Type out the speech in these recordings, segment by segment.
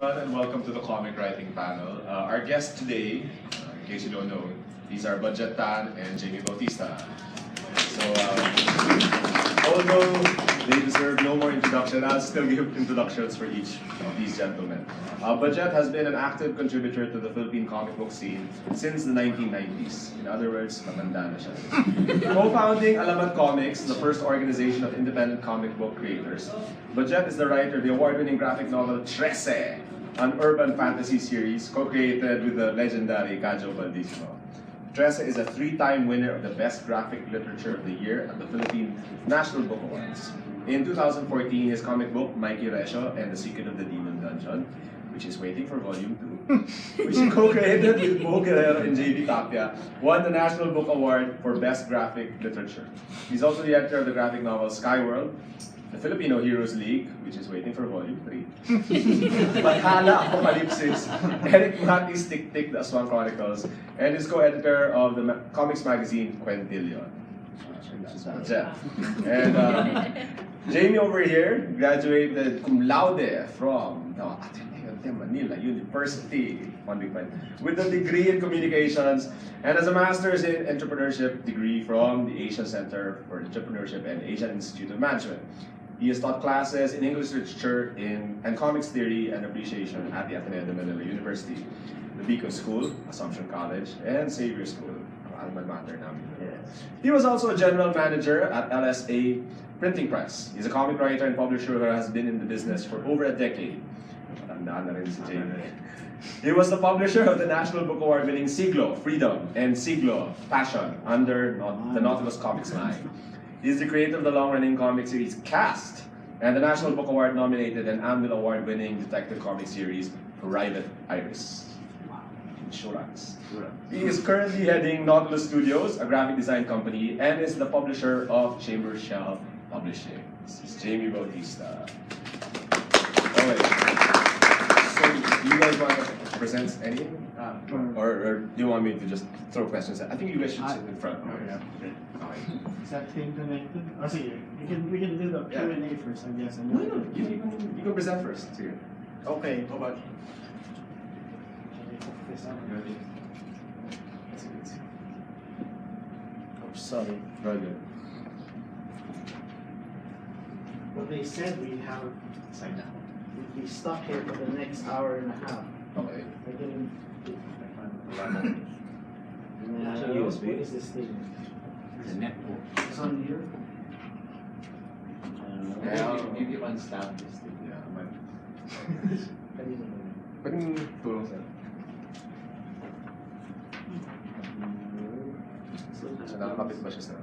And welcome to the comic writing panel. Our guests today, in case you don't know, these are Budjette and Jamie Bautista. So, although they deserve no more introduction, I'll still give introductions for each of these gentlemen. Budjette has been an active contributor to the Philippine comic book scene since the 1990s. In other words, matanda na siya. Co-founding Alamat Comics, the first organization of independent comic book creators. Budjette is the writer of the award-winning graphic novel Trece, an urban fantasy series co-created with the legendary Kajo Budjette. Trece is a three-time winner of the Best Graphic Literature of the Year at the Philippine National Book Awards. In 2014, his comic book, Mikey Resho and the Secret of the Demon Dungeon, which is waiting for Volume 2, which he co-created with Bo Guerrero and J.B. Tapia, won the National Book Award for Best Graphic Literature. He's also the editor of the graphic novel Skyworld, the Filipino Heroes League, which is waiting for Volume 3, Valhalla Apocalypsis, Eric Mati's Tick Tick, The Aswang Chronicles, and is co-editor of the comics magazine Quintillion. And Jamie over here graduated cum laude from Manila University, with a degree in communications and as a master's in entrepreneurship degree from the Asian Center for Entrepreneurship and Asian Institute of Management. He has taught classes in English literature and comics theory and appreciation at the Ateneo de Manila University, the Beacon School, Assumption College, and Xavier School. Alma mater namin. He was also a general manager at LSA Printing Press. He's a comic writer and publisher who has been in the business for over a decade. Matandaan na rin si Jamie. He was the publisher of the National Book Award winning Siglo, Freedom, and Siglo, Passion, under the Nautilus Comics line. He's the creator of the long-running comic series Cast, and the National Book Award nominated and Anvil Award winning detective comic series Private Iris. Insurance. He is currently heading Nautilus Studios, a graphic design company, and is the publisher of Chamber Shell Publishing. This is Jamie Bautista. Alright. So, do you guys want to present anything? Or do you want me to just throw questions at? I think you guys should sit in front. Is that thing connected? Oh, see, we can do the Q&A first, I guess. No, you can present first. Here. Okay. How about? I'm sorry. Very good. What they said we'd be stuck here for the next hour and a half. Okay. I didn't. USB. What is this thing? The network. It's on here. You keep on stab this thing. Yeah, man. Kanina ba yun? Pwedeng tulong sir. So, nakakapit ba siya sa...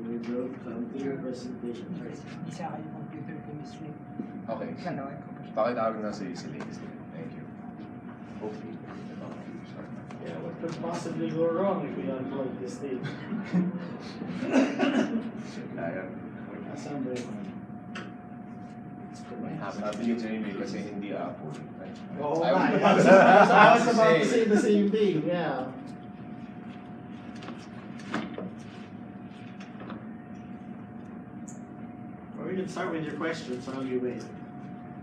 We will come to your presentation. Isa kayo computer chemistry. Okay. Ganawa ko. Pakitawag na si Ladies. Thank you. Hopefully. Yeah, what could possibly go wrong if we unplug this thing? Asan ba yun? Sabi ni Jamie kasi hindi Apple. Oo nga. I was about to say the same thing, yeah. Or we can start with your questions while you wait.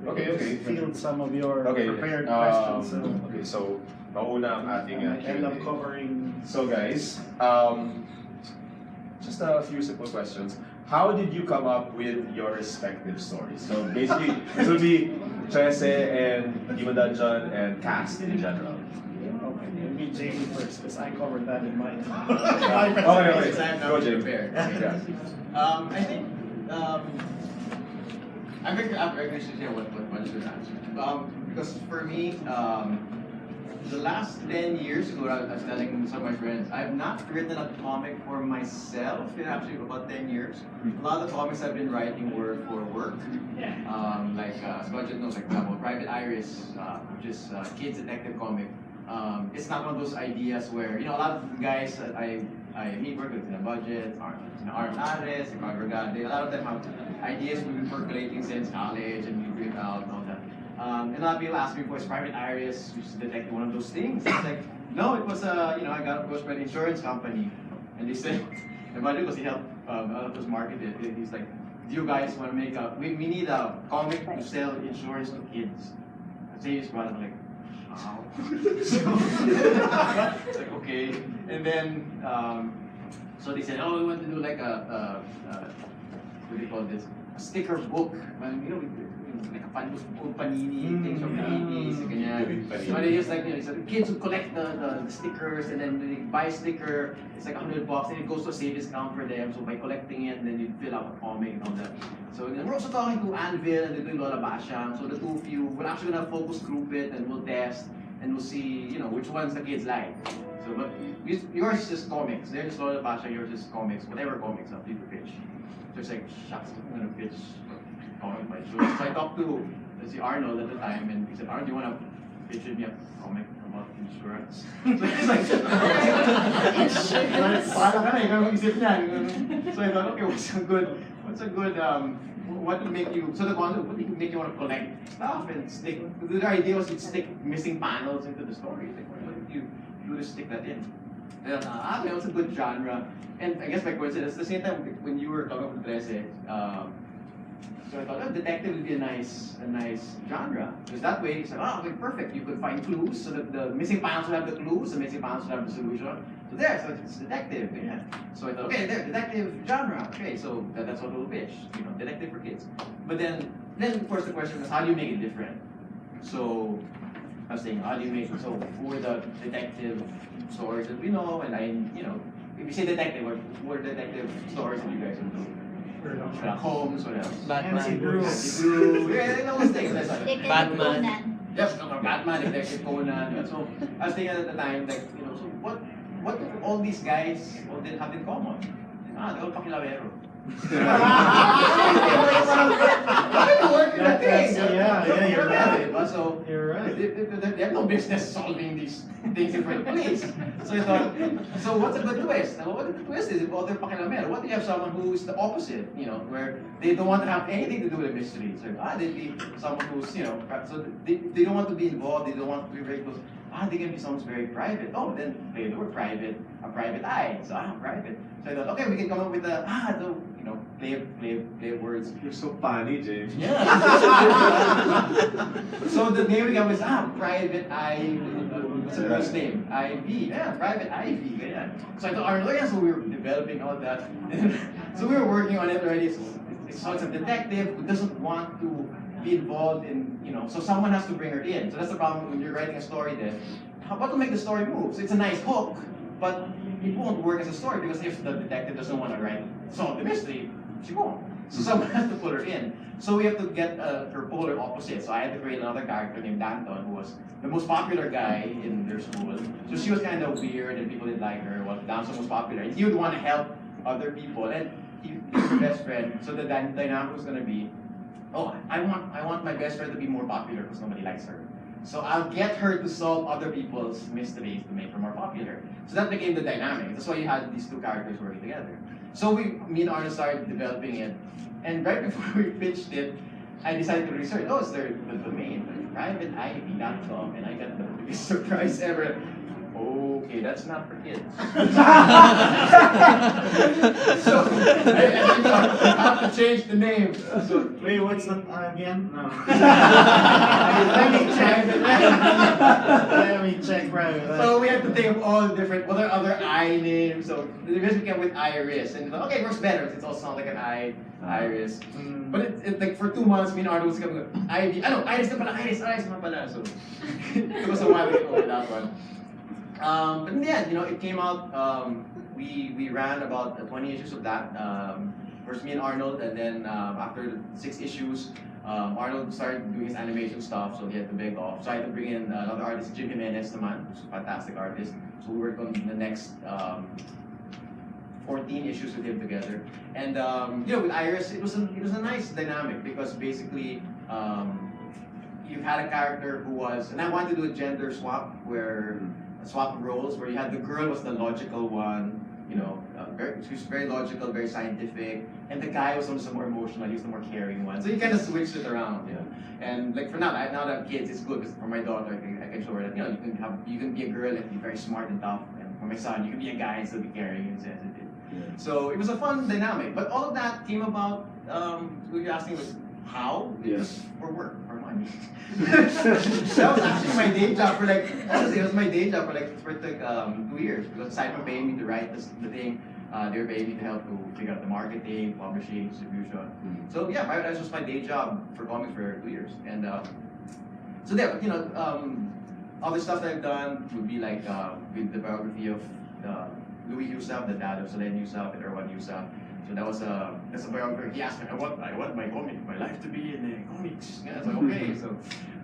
Okay. Field some of your Okay. prepared questions. Okay, so mauna ang ating I end up Q&A. covering. So guys, just a few simple questions. How did you come up with your respective stories? So basically, this will be Trece and Demon Dungeon and Cast in general. Okay, maybe Jamie first, because I covered that in mine. Okay. Go, Jamie. Prepared. Yeah. I think I'm very curious to hear what should answer. Because for me, the last 10 years ago, I was telling some of my friends, I've not written a comic for myself in actually about 10 years. A lot of the comics I've been writing were for work. Like Budjette knows, like example, Private Iris, which is a kids detective comic. It's not one of those ideas where, a lot of guys that I meet work with in a Budjette, Art Ares, Brigade, a lot of them have ideas we've been percolating since college and we bring it out and all that. And a lot of people ask me, is Private Iris, which is detective, one of those things? It's like, no, it was, I got approached by an insurance company, and they said, and Budjette, because he helped a lot of us market it, he's like, do you guys want to make we need a comic to sell insurance to kids? Mercedes brought it, I'm like, wow. So, it's like, okay. And then, so they said, oh, we want to do like what do you call this? A sticker book. Like a fan book, panini, things from the 80s, ganyan. So they just like, so the kids would collect the stickers, and then they buy a sticker, it's like $100, and it goes to a savings account for them. So by collecting it, then you fill out a comic and all that. So then we're also talking to Anvil, and they're doing Lola Basham. So the two of you, we're actually gonna focus group it, and we'll test, and we'll see, which ones the kids like. So, but yours is just comics. Theirs is Lola Basham, yours is comics, whatever comics up you pitch. So it's like, shucks, I'm gonna pitch comic by choice. So I talked to Arnold at the time, and he said, Arnold, do you want to pitch me a comic about insurance? So he's like, so I thought, okay, what's a good, what would make you, so the concept, what would make you want to collect stuff and stick, the idea was you'd stick missing panels into the story. Like, what if you do to stick that in? And okay, what's a good genre? And I guess by coincidence, at the same time, when you were talking about Trece, so I thought, oh, detective would be a nice genre. Because that way, it's like, oh, okay, perfect. You could find clues, so that the missing panels will have the clues, the missing panels will have the solution. So there, so it's detective. Yeah. So I thought, okay, there, detective genre. Okay, so that's what we'll pitch. Detective for kids. But then of course the question was, how do you make it different? So I was saying, how do you make it so for the detective stories that we know, and if you say detective, what are detective stories that you guys would know? Holmes, what else? Batman. Yeah, those things. Batman. Yes, Batman, Detective Conan. So I was thinking at the time, like, so what do all these guys all did have in common? They're all pakilawero. Yeah, you're right. So You're right. they have no business solving these things in front of police. So I thought, so what's a good twist? Now, what the twist is, if all they're pakilamero, what if you have someone who is the opposite, where they don't want to have anything to do with the mystery? So they'd be someone who's, so they don't want to be involved, they don't want to be very close. They can be someone who's very private. Oh, then they were private, a private eye. So private. So I thought, okay, we can come up with play words. You're so funny, James. Yeah. So the name we got was Private Eye. What's the first name? IV. Yeah, Private IV. Yeah. So I thought, Arnold, so we were developing all that. So we were working on it already. So it's a detective who doesn't want to be involved in, so someone has to bring her in. So that's the problem when you're writing a story then. How about to make the story move? So it's a nice hook, but it won't work as a story because if the detective doesn't want to solve the mystery, she won't. So someone has to pull her in. So we have to get her polar opposite. So I had to create another character named Danton, who was the most popular guy in their school. So she was kind of weird and people didn't like her. Well, Danton was popular. And he would want to help other people. And he was her best friend. So the dynamic was going to be, oh, I want my best friend to be more popular because nobody likes her. So I'll get her to solve other people's mysteries to make her more popular. So that became the dynamic. That's why you had these two characters working together. So me and Arnold started developing it. And right before we pitched it, I decided to research. Oh, it's the domain, privateivy.com, and I got the biggest surprise ever. Okay, that's not for kids. So I have to change the name. So Wait, what's the again? No. let me check. Let me check right. So we have to think of all the different, what are other I names? So the division came with Iris, and okay, it works better. It all sounds like an I, Iris. But it like for 2 months, me and Arnold was going Ivy. I know, Iris na pala, Iris na pala. So it was a while to get over that one. But in the end, it came out. We ran about 20 issues of that. First me and Arnold, and then after 6 issues, Arnold started doing his animation stuff, so he had to beg off. So I had to bring in another artist, Jim Jimenez, naman, who's a fantastic artist. So we worked on the next 14 issues with him together. And with Iris, it was a nice dynamic because basically you had a character who was, and I wanted to do a gender swap where. Swap roles where you had the girl was the logical one, she was very logical, very scientific, and the guy was also more emotional, he was the more caring one. So you kind of switched it around, And like for now that I have kids, it's good because for my daughter, I can show her that you can be a girl and be very smart and tough, and for my son, you can be a guy and still be caring and sensitive. Yeah. So it was a fun dynamic, but all of that came about. What you asking was how? Just for work, for money. money. That was actually my day job for like, honestly, it was my day job for like 2 years. Because aside from paying me to write the thing, they were paying me to help to figure out the marketing, publishing, distribution. So yeah, that was my day job for comics for 2 years. And so there, you know, other stuff that I've done would be like with the biography of Louis Yusuf, the dad of Solen Yusuf and Erwan Yusuf. So that's a biography. He asked me, I want my life to be in comics. And I was like, okay. So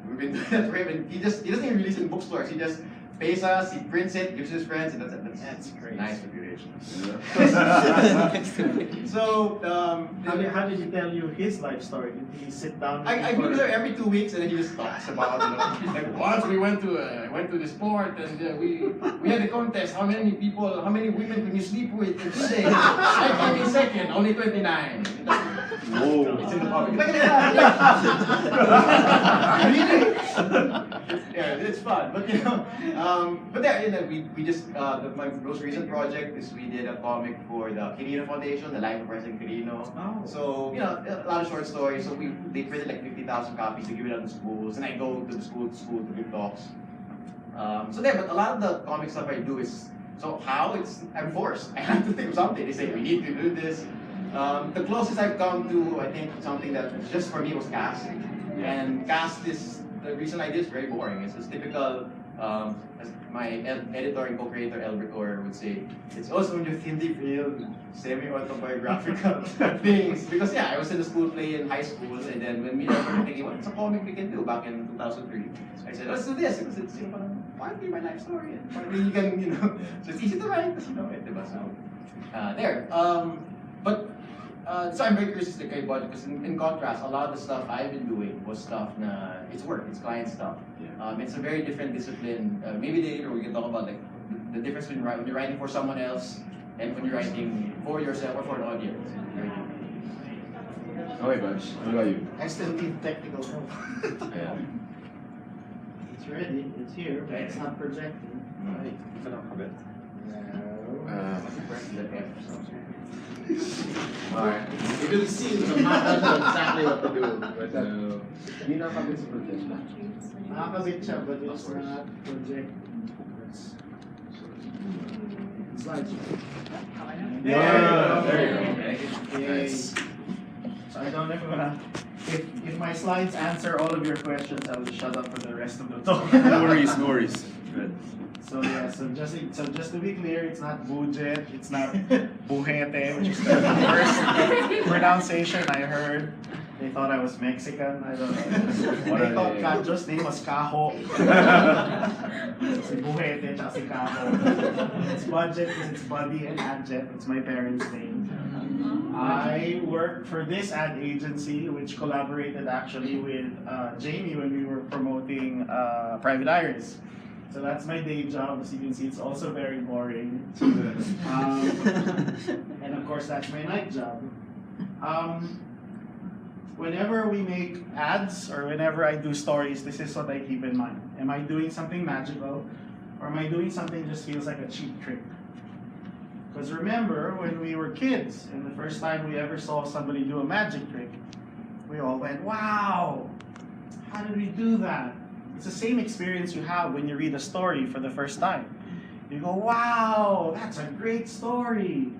we've been doing that for him, and he doesn't even release it in bookstores. He just pays us, he prints it, gives his friends, and that's it. That's great. Nice to be rich. Yeah. So How did he tell you his life story? Did he sit down? I meet there every 2 weeks, and then he just talks about, you know, like once we went to the sport, and we had a contest. How many women can you sleep with in 2 days? I came in second, only 29. Whoa. It's in the public. Yeah, it's fun, but you know, but there, you know, we just my most recent project is we did a comic for the Quirino Foundation, the life of President Quirino. Oh. So you know, a lot of short stories. So they printed like 50,000 copies to give it out to schools, and I go to the school to give talks. So there, but a lot of the comic stuff I do is I'm forced. I have to think of something. They say we need to do this. The closest I've come to, I think, something that just for me was Cast. And Cast is, the reason I did is very boring. It's just typical, as my editor and co-creator Elbert Orr would say, it's also in your thinly veiled, semi-autobiographical things. Because yeah, I was in the school play in high school, and then when we were thinking, what's a comic we can do back in 2003? I said, let's do this, because it's, you know, partly my life story, and partly you can, you know, so it's easy to write, because you know it, diba? So, there. So I'm very curious as to kay Budjette, because in contrast, a lot of the stuff I've been doing was stuff it's work, it's client stuff. Yeah. It's a very different discipline. Maybe later we can talk about like the difference when you're writing for someone else and when you're writing for yourself or for an audience. Okay, Budge, what about you? I still need technical help. Yeah. It's ready, it's here, but it's not projecting. Right. Ito lang kabit. Alright. You can see the map doesn't know exactly what to do. But, Hindi nakakabit sa project. nakakabit siya, but it's not project. Slides. Yeah, there you go. Okay. So I don't know if my slides answer all of your questions, I will shut up for the rest of the talk. No worries, no worries. Good. So yeah, so just to be clear, it's not Budjette, it's not Budjette, which is the first pronunciation I heard. They thought I was Mexican, I don't know. They thought Kanjo's name was Kaho. Si Budjette, tsaka si Kaho. It's Budjette because it's Buddy and Adjet, it's my parents' name. I worked for this ad agency, which collaborated actually with Jamie when we were promoting Private Iris. So that's my day job. As you can see, it's also very boring. And of course, that's my night job. Whenever we make ads or whenever I do stories, this is what I keep in mind. Am I doing something magical, or am I doing something that just feels like a cheap trick? Because remember, when we were kids, and the first time we ever saw somebody do a magic trick, we all went, wow, how did we do that? It's the same experience you have when you read a story for the first time. You go, wow, that's a great story.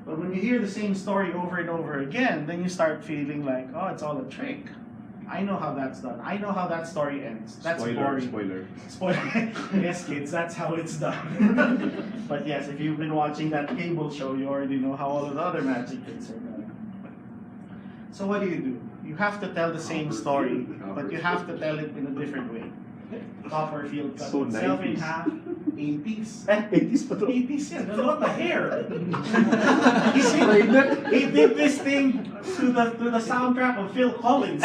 But when you hear the same story over and over again, then you start feeling like, oh, it's all a trick. I know how that's done. I know how that story ends. That's boring. Spoiler. Yes, kids, that's how it's done. But yes, if you've been watching that cable show, you already know how all of the other magic tricks are done. So what do? You have to tell the same story, but you have to tell it in a different way. Copperfield cut So himself in 90s. half. 80s. 80s pa to. 80s, yeah. Look at the hair. He did this thing to the soundtrack of Phil Collins.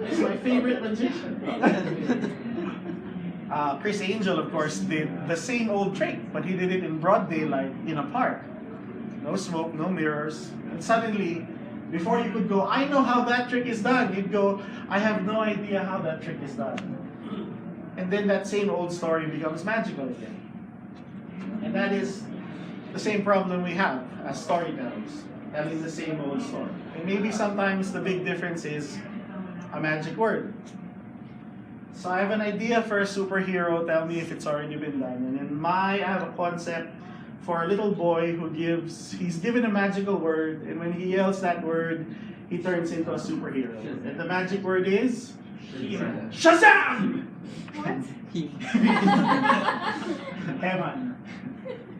He's my favorite magician. Chris Angel, of course, did the same old trick, but he did it in broad daylight in a park. No smoke, no mirrors. And suddenly, before you could go, I know how that trick is done, you'd go, I have no idea how that trick is done. And then that same old story becomes magical again. And that is the same problem we have as storytellers, telling the same old story. And maybe sometimes the big difference is a magic word. So I have an idea for a superhero. Tell me if it's already been done. And I have a concept for a little boy he's given a magical word, and when he yells that word, he turns into a superhero. And the magic word is Shazam! What? Eman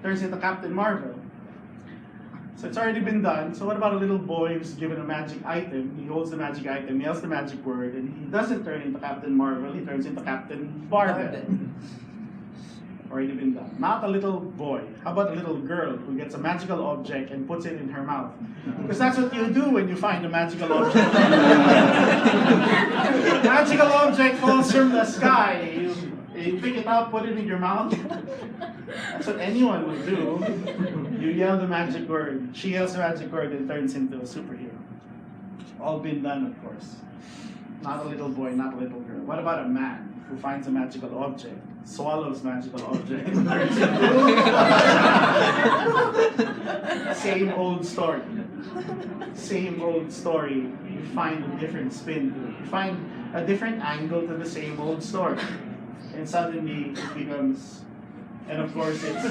turns into Captain Marvel. So it's already been done. So what about a little boy who's given a magic item? He holds the magic item, yells the magic word, and he doesn't turn into Captain Marvel, he turns into Captain Barbell. Already been done. Not a little boy. How about a little girl who gets a magical object and puts it in her mouth? Because that's what you do when you find a magical object. Magical object falls from the sky. You pick it up, put it in your mouth. That's what anyone would do. You yell the magic word. She yells the magic word and turns into a superhero. All been done, of course. Not a little boy, not a little girl. What about a man who finds a magical object, swallows magical object, and turns into same old story. Same old story. You find a different spin to it. You find a different angle to the same old story. And suddenly it becomes, and of course it's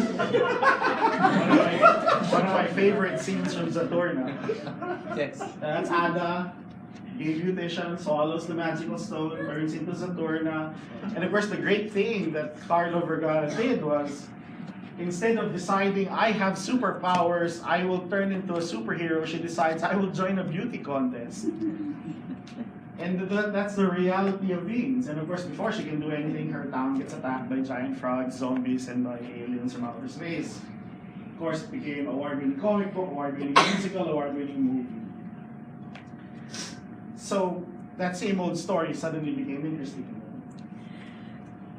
one of my favorite scenes from Zatorna. Yes. That's Ada, gay beautician, swallows the magical stone, turns into Zatorna. And of course the great thing that Carlo Vergara did was, instead of deciding I have superpowers, I will turn into a superhero, she decides I will join a beauty contest. And that's the reality of beings. And of course, before she can do anything, her town gets attacked by giant frogs, zombies, and by aliens from outer space. Of course, it became award-winning comic book, award-winning musical, award-winning movie. So that same old story suddenly became interesting.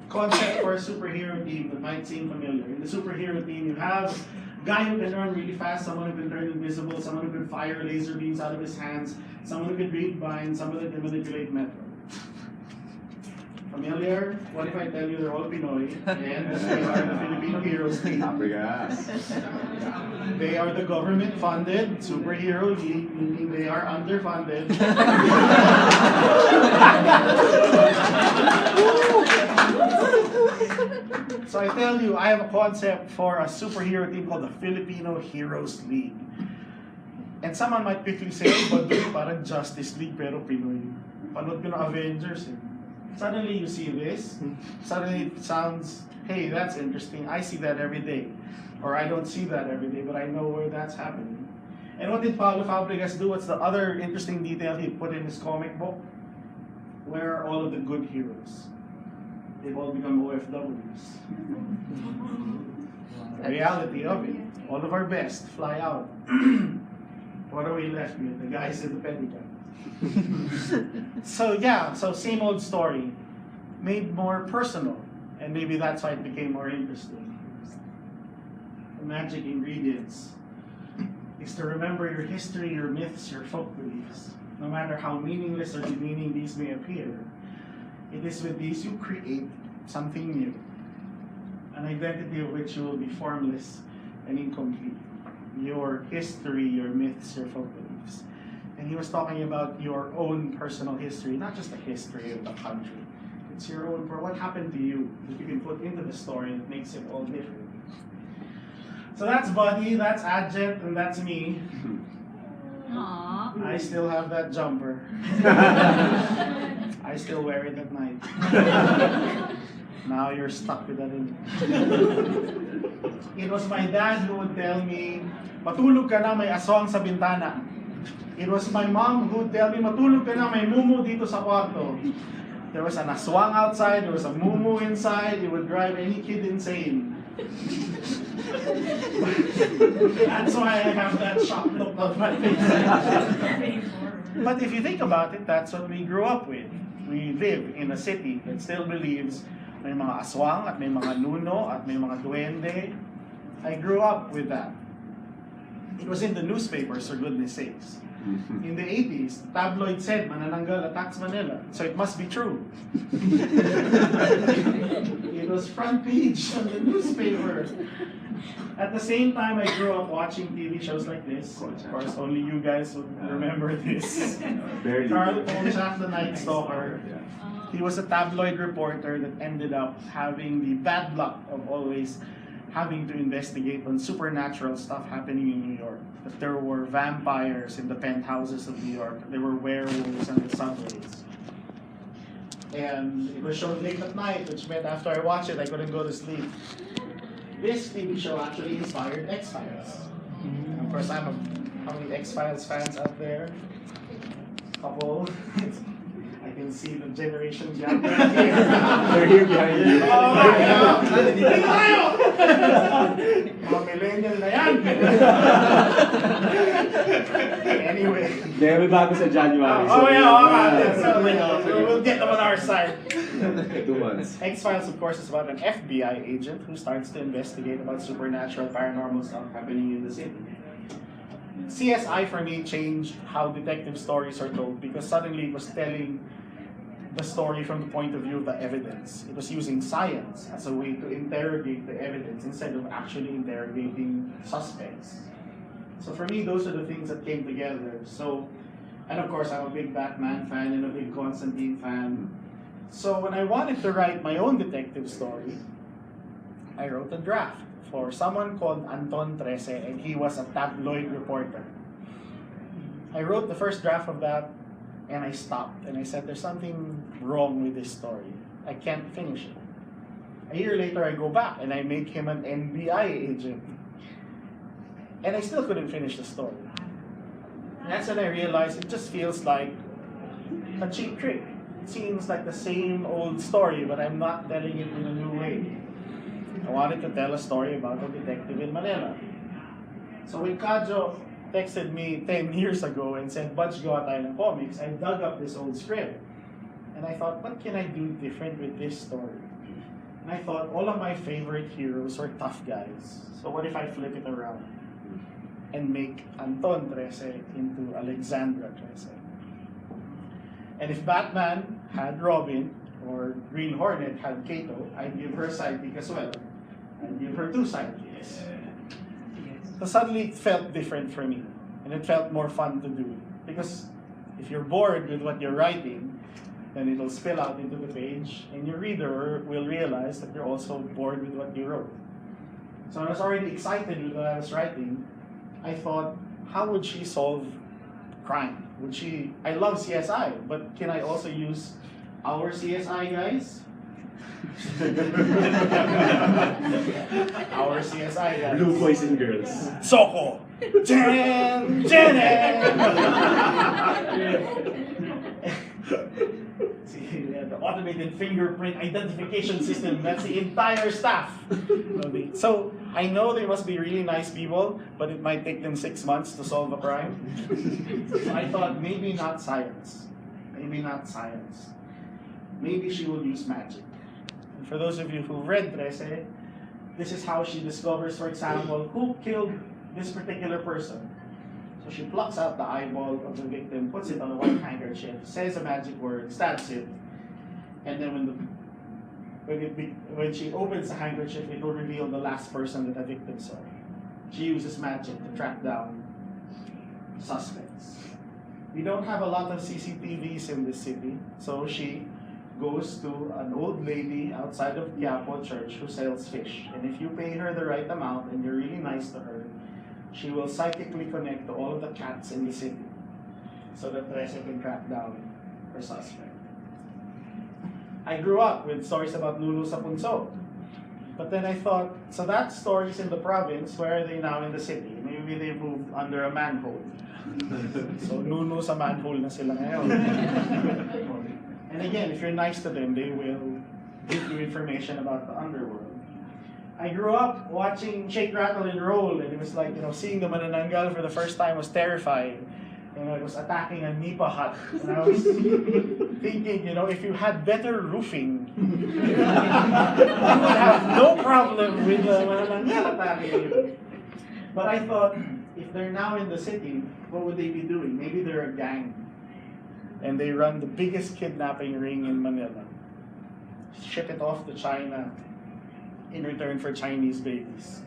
Concept for a superhero team that might seem familiar. In the superhero team, you have a guy who can run really fast, someone who can turn invisible, someone who can fire laser beams out of his hands, someone who can read minds, someone who can manipulate metal. Familiar? What if I tell you they're all Pinoy and they are the Filipino heroes team? They are the government-funded superhero league, meaning they are underfunded. So I tell you, I have a concept for a superhero team called the Filipino Heroes League. And someone might quickly say, but parang Justice League pero Pinoy. Panood ko na Avengers eh. Suddenly you see this, suddenly it sounds, hey, that's interesting. I see that every day. Or I don't see that every day, but I know where that's happening. And what did Paulo Fabregas do? What's the other interesting detail he put in his comic book? Where are all of the good heroes? They've all become OFWs. The reality of it. All of our best fly out. What are we left with? The guys in the pelican. So yeah, so same old story, made more personal, and maybe that's why it became more interesting. The magic ingredients is to remember your history, your myths, your folk beliefs. No matter how meaningless or demeaning these may appear, it is with these you create something new, an identity of which you will be formless and incomplete. Your history, your myths, your folk beliefs. And he was talking about your own personal history, not just the history of the country. It's your own, for what happened to you, that you can put into the story that makes it all different. So that's Buddy, that's Adjet, and that's me. Aww. I still have that jumper. I still wear it at night. Now you're stuck with that image. It was my dad who would tell me, matulog ka na, may aswang sa bintana. It was my mom who would tell me, matulog ka na, may mumu dito sa kwarto. There was an aswang outside, there was a mumu inside, it would drive any kid insane. That's why I have that shocked look on my face. But if you think about it, that's what we grew up with. We live in a city that still believes may mga aswang at may mga nuno at may mga duwende. I grew up with that. It was in the newspapers, for goodness sakes. In the 80s, the tabloid said manananggal attacks Manila, so it must be true. It was front page on the newspaper. At the same time, I grew up watching TV shows like this. Of course, only you guys would remember this. Barely. Carl Ponchak, the Night Stalker. He was a tabloid reporter that ended up having the bad luck of always having to investigate on supernatural stuff happening in New York. That there were vampires in the penthouses of New York. There were werewolves on the subways. And it was shown late at night, which meant after I watched it, I couldn't go to sleep. This TV show actually inspired X-Files. And of course, how many X-Files fans out there? Couple. I can see the generation gap right here. They're here behind you. Oh my God! Dito tayo! Mga millennial na yan! Anyway. They're bago sa January. Oh yeah, so we'll get them on our side. 2 months. X-Files, of course, is about an FBI agent who starts to investigate about supernatural, paranormal stuff happening in the city. CSI for me changed how detective stories are told because suddenly it was telling the story from the point of view of the evidence. It was using science as a way to interrogate the evidence instead of actually interrogating suspects. So for me, those are the things that came together. So, and of course, I'm a big Batman fan and a big Constantine fan. So when I wanted to write my own detective story, I wrote a draft for someone called Anton Trece, and he was a tabloid reporter. I wrote the first draft of that, and I stopped, and I said, there's something wrong with this story. I can't finish it. A year later, I go back, and I make him an NBI agent. And I still couldn't finish the story. And that's when I realized it just feels like a cheap trick. It seems like the same old story, but I'm not telling it in a new way. I wanted to tell a story about a detective in Manila. So when Kadjo texted me 10 years ago and said, Budge, gawa tayo ng comics, I dug up this old script. And I thought, what can I do different with this story? And I thought, all of my favorite heroes were tough guys. So what if I flip it around and make Anton Trece into Alexandra Trece? And if Batman had Robin, or Green Hornet had Kato, I'd give her a sidekick as well. I'd give her 2 sidekicks. So suddenly it felt different for me, and it felt more fun to do. Because if you're bored with what you're writing, then it'll spill out into the page, and your reader will realize that you're also bored with what you wrote. So I was already excited with what I was writing. I thought, how would she solve crime? I love CSI, but can I also use our CSI guys? Our CSI guys. Blue boys and girls. Soko! Jen! See, the automated fingerprint identification system, that's the entire staff. So, I know they must be really nice people, but it might take them 6 months to solve a crime. So I thought, maybe not science. Maybe not science. Maybe she will use magic. And for those of you who read Trece, this is how she discovers, for example, who killed this particular person. So she plucks out the eyeball of the victim, puts it on a white handkerchief, says a magic word, stabs it, and then when she opens the handkerchief, it will reveal the last person that the victim saw. She uses magic to track down suspects. We don't have a lot of CCTVs in this city, so she goes to an old lady outside of Quiapo Church who sells fish. And if you pay her the right amount and you're really nice to her, she will psychically connect to all of the cats in the city so that Trece can track down her suspect. I grew up with stories about Lulu sa Punso. But then I thought, so that story's in the province, where are they now in the city? Maybe they moved under a manhole. So Lulu sa manhole na sila ngayon. And again, if you're nice to them, they will give you information about the underworld. I grew up watching Shake, Rattle, and Roll, and it was like, seeing the Manananggal for the first time was terrifying. It was attacking a nipa hut. And I was thinking, if you had better roofing, you would have no problem with the Manananggal attacking you. But I thought, if they're now in the city, what would they be doing? Maybe they're a gang, and they run the biggest kidnapping ring in Manila. Ship it off to China in return for Chinese babies.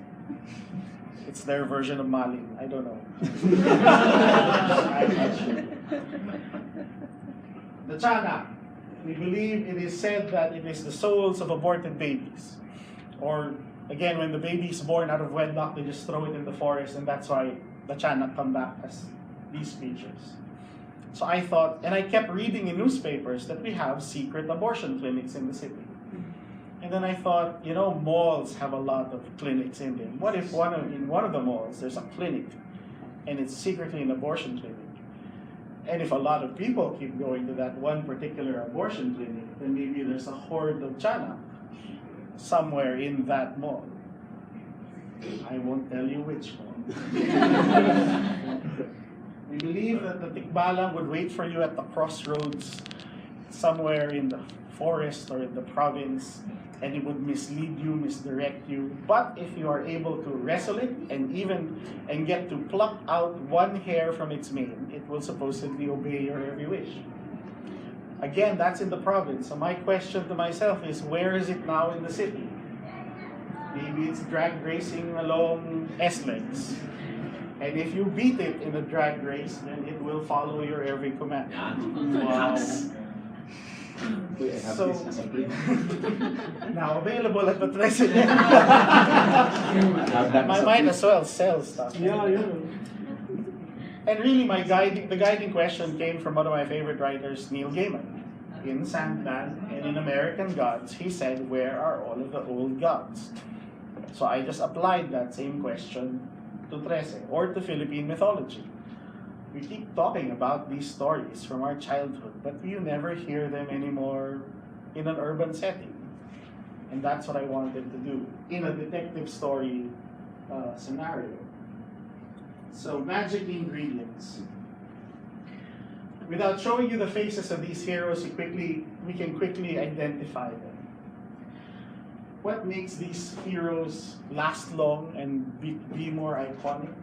It's their version of Mali. I don't know. I'm not sure. The Chana, we believe it is said that it is the souls of aborted babies. Or, again, when the baby is born out of wedlock, they just throw it in the forest, and that's why the Chana come back as these creatures. So I thought, and I kept reading in newspapers that we have secret abortion clinics in the city. And then I thought, you know, malls have a lot of clinics in them. What if in one of the malls there's a clinic, and it's secretly an abortion clinic? And if a lot of people keep going to that one particular abortion clinic, then maybe there's a horde of Chana somewhere in that mall. I won't tell you which mall. We believe that the tikbalang would wait for you at the crossroads somewhere in the forest or in the province, and it would mislead you, misdirect you. But if you are able to wrestle it and get to pluck out one hair from its mane, it will supposedly obey your every wish. Again, that's in the province. So my question to myself is, where is it now in the city? Maybe it's drag racing along S-legs. And if you beat it in a drag race, then it will follow your every command. Wow. So, now available at the President. I might as well sell stuff. Yeah. And really, the guiding question came from one of my favorite writers, Neil Gaiman. In Sandman and in American Gods, he said, "Where are all of the old gods?" So I just applied that same question to Trece, or to Philippine mythology. We keep talking about these stories from our childhood, but you never hear them anymore in an urban setting. And that's what I wanted to do in a detective story scenario. So, magic ingredients. Without showing you the faces of these heroes, we can quickly identify them. What makes these heroes last long and be more iconic?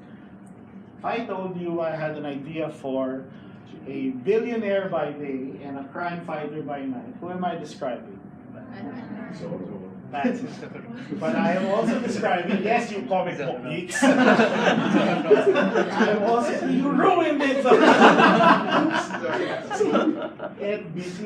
If I told you I had an idea for a billionaire by day and a crime fighter by night, who am I describing? That's it. But I am also describing, yes, you comic book geeks. I am also, you ruined it!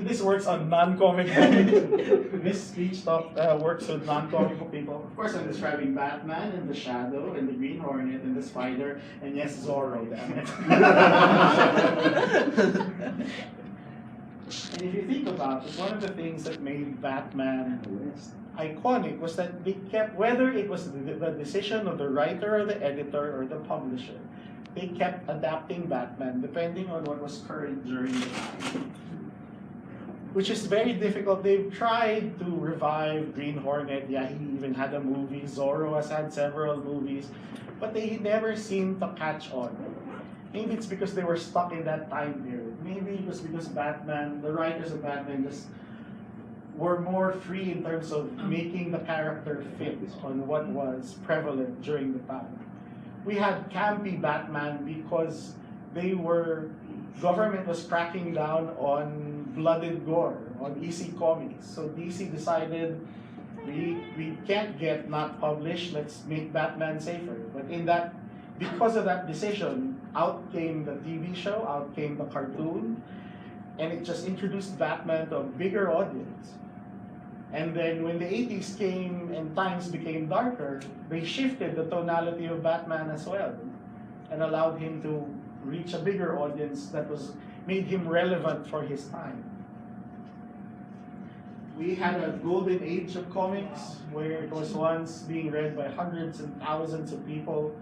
This works on non-comic book. This speech works with non-comic book people. Of course, I'm describing Batman and the Shadow and the Green Hornet and the Spider, and yes, Zorro, damn it. And if you think about it, one of the things that made Batman iconic was that they kept, whether it was the decision of the writer or the editor or the publisher, they kept adapting Batman depending on what was current during the time. Which is very difficult. They've tried to revive Green Hornet. Yeah, he even had a movie. Zorro has had several movies. But they never seemed to catch on. Maybe it's because they were stuck in that time period. Maybe it was because Batman, the writers of Batman just were more free in terms of making the character fit on what was prevalent during the time. We had campy Batman because government was cracking down on blood and gore, on EC Comics. So DC decided we can't get not published, let's make Batman safer. But because of that decision, out came the TV show, out came the cartoon, and it just introduced Batman to a bigger audience. And then when the 80s came and times became darker, they shifted the tonality of Batman as well and allowed him to reach a bigger audience that made him relevant for his time. We had a golden age of comics where it was once being read by hundreds and thousands of people.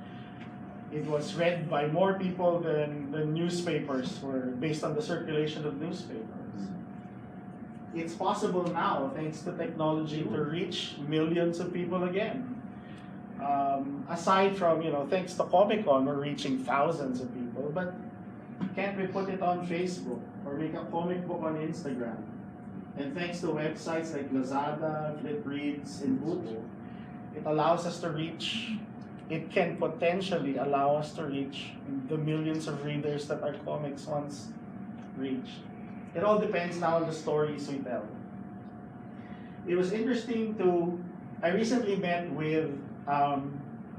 It was read by more people than the newspapers were, based on the circulation of newspapers. It's possible now, thanks to technology, to reach millions of people again. Aside from, thanks to Komikon, we're reaching thousands of people, but can't we put it on Facebook or make a comic book on Instagram? And thanks to websites like Lazada, Flipreads, and Buto, it allows us to reach it can potentially allow us to reach the millions of readers that our comics once reached. It all depends now on the stories we tell. It was interesting I recently met with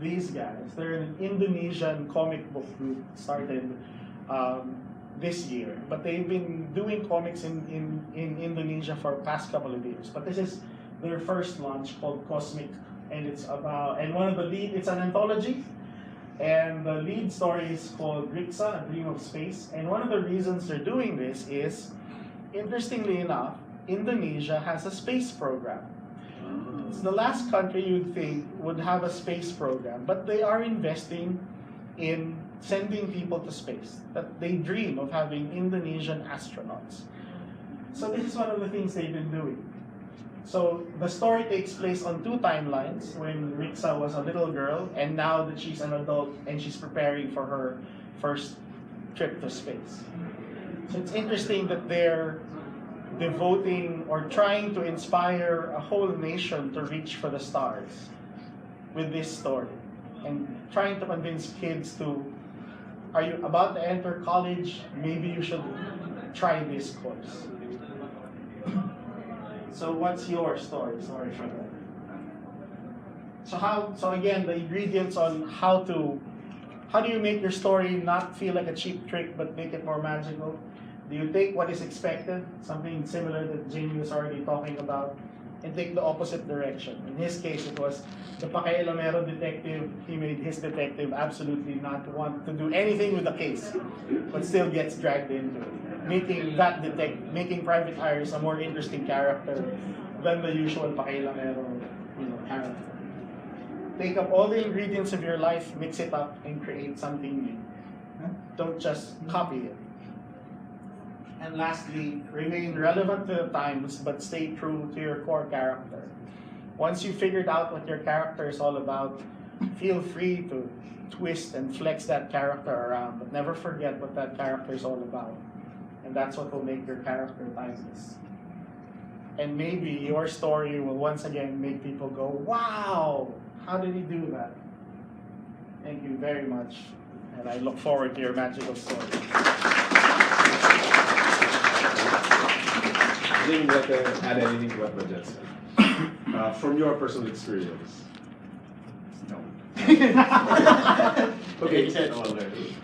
these guys. They're an Indonesian comic book group started this year, but they've been doing comics in Indonesia for the past couple of years. But this is their first launch called Cosmic, and it's an anthology, and the lead story is called Rixa, A Dream of Space. And one of the reasons they're doing this is, interestingly enough, Indonesia has a space program. It's the last country you'd think would have a space program, but they are investing in sending people to space. That they dream of having Indonesian astronauts. So this is one of the things they've been doing. So the story takes place on two timelines, when Rixa was a little girl and now that she's an adult and she's preparing for her first trip to space. So it's interesting that they're devoting or trying to inspire a whole nation to reach for the stars with this story, and trying to convince kids are you about to enter college? Maybe you should try this course. So what's your story? Sorry for that. So again, the ingredients on how do you make your story not feel like a cheap trick but make it more magical? Do you take what is expected, something similar that Jamie was already talking about, and take the opposite direction? In his case, it was the pakialamero detective. He made his detective absolutely not want to do anything with the case, but still gets dragged into it, making Private Iris a more interesting character than the usual pakialamero, character. Take up all the ingredients of your life, mix it up, and create something new. Don't just copy it. And lastly, remain relevant to the times, but stay true to your core character. Once you figured out what your character is all about, feel free to twist and flex that character around, but never forget what that character is all about. And that's what will make your character timeless. And maybe your story will once again make people go, wow, how did he do that? Thank you very much, and I look forward to your magical story. I didn't want to add anything to what Budjette said. From your personal experience. No. Okay. You said all already.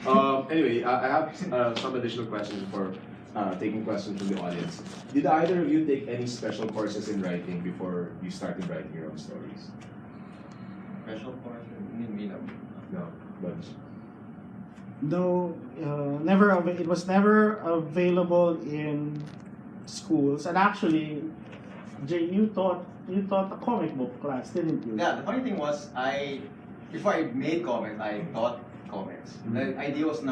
Anyway, I have some additional questions before taking questions from the audience. Did either of you take any special courses in writing before you started writing your own stories? Special course? Me no. No. But No, never. It was never available in schools. And actually, Jay, you taught a comic book class, didn't you? Yeah, the funny thing was, before I made comics, I taught comics. The idea was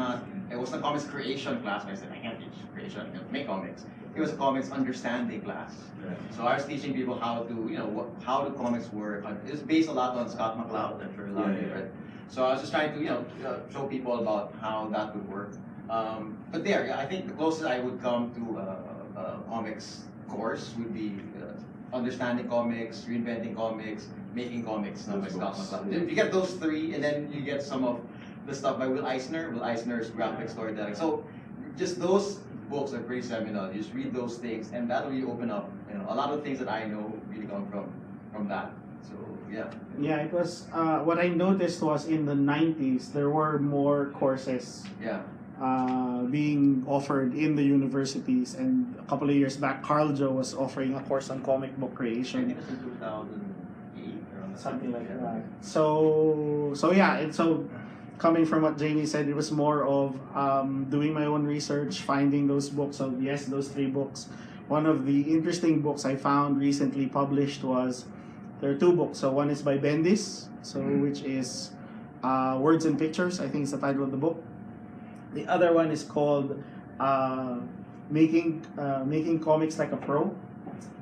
it wasn't a comics creation class. I said, I can't teach creation, I can't make comics. It was a comics understanding class. right. So I was teaching people how to, how do comics work. It's based a lot on Scott McCloud, I'm sure a lot of you read. So I was just trying to, show people about how that would work. But I think the closest I would come to a comics course would be understanding comics, reinventing comics, making comics by Scott McCloud. If you get those three, and then you get some of the stuff by Will Eisner, Eisner's graphic storytelling. So just those books are pretty seminal. You just read those things, and that'll really open up. A lot of things that I know really come from that. So yeah. Yeah, it was. What I noticed was in the 90s there were more courses. Yeah. Being offered in the universities, and a couple of years back, Carl Joe was offering a course on comic book I creation, think it's in 2008 or something like that. So yeah, and so coming from what Jamie said, it was more of doing my own research, finding those books. So yes, those 3 books. One of the interesting books I found recently published was, there are 2 books. So one is by Bendis, which is Words and Pictures, I think is the title of the book. The other one is called Making Comics Like a Pro.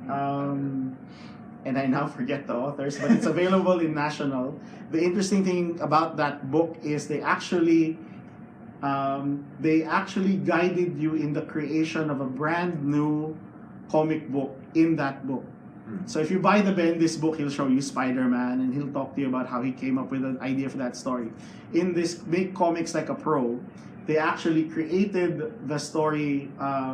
And I now forget the authors, but it's available in National. The interesting thing about that book is they actually guided you in the creation of a brand new comic book in that book. So if you buy the Bendis book, he'll show you Spider-Man and he'll talk to you about how he came up with an idea for that story. In this Make Comics Like a Pro, they actually created the story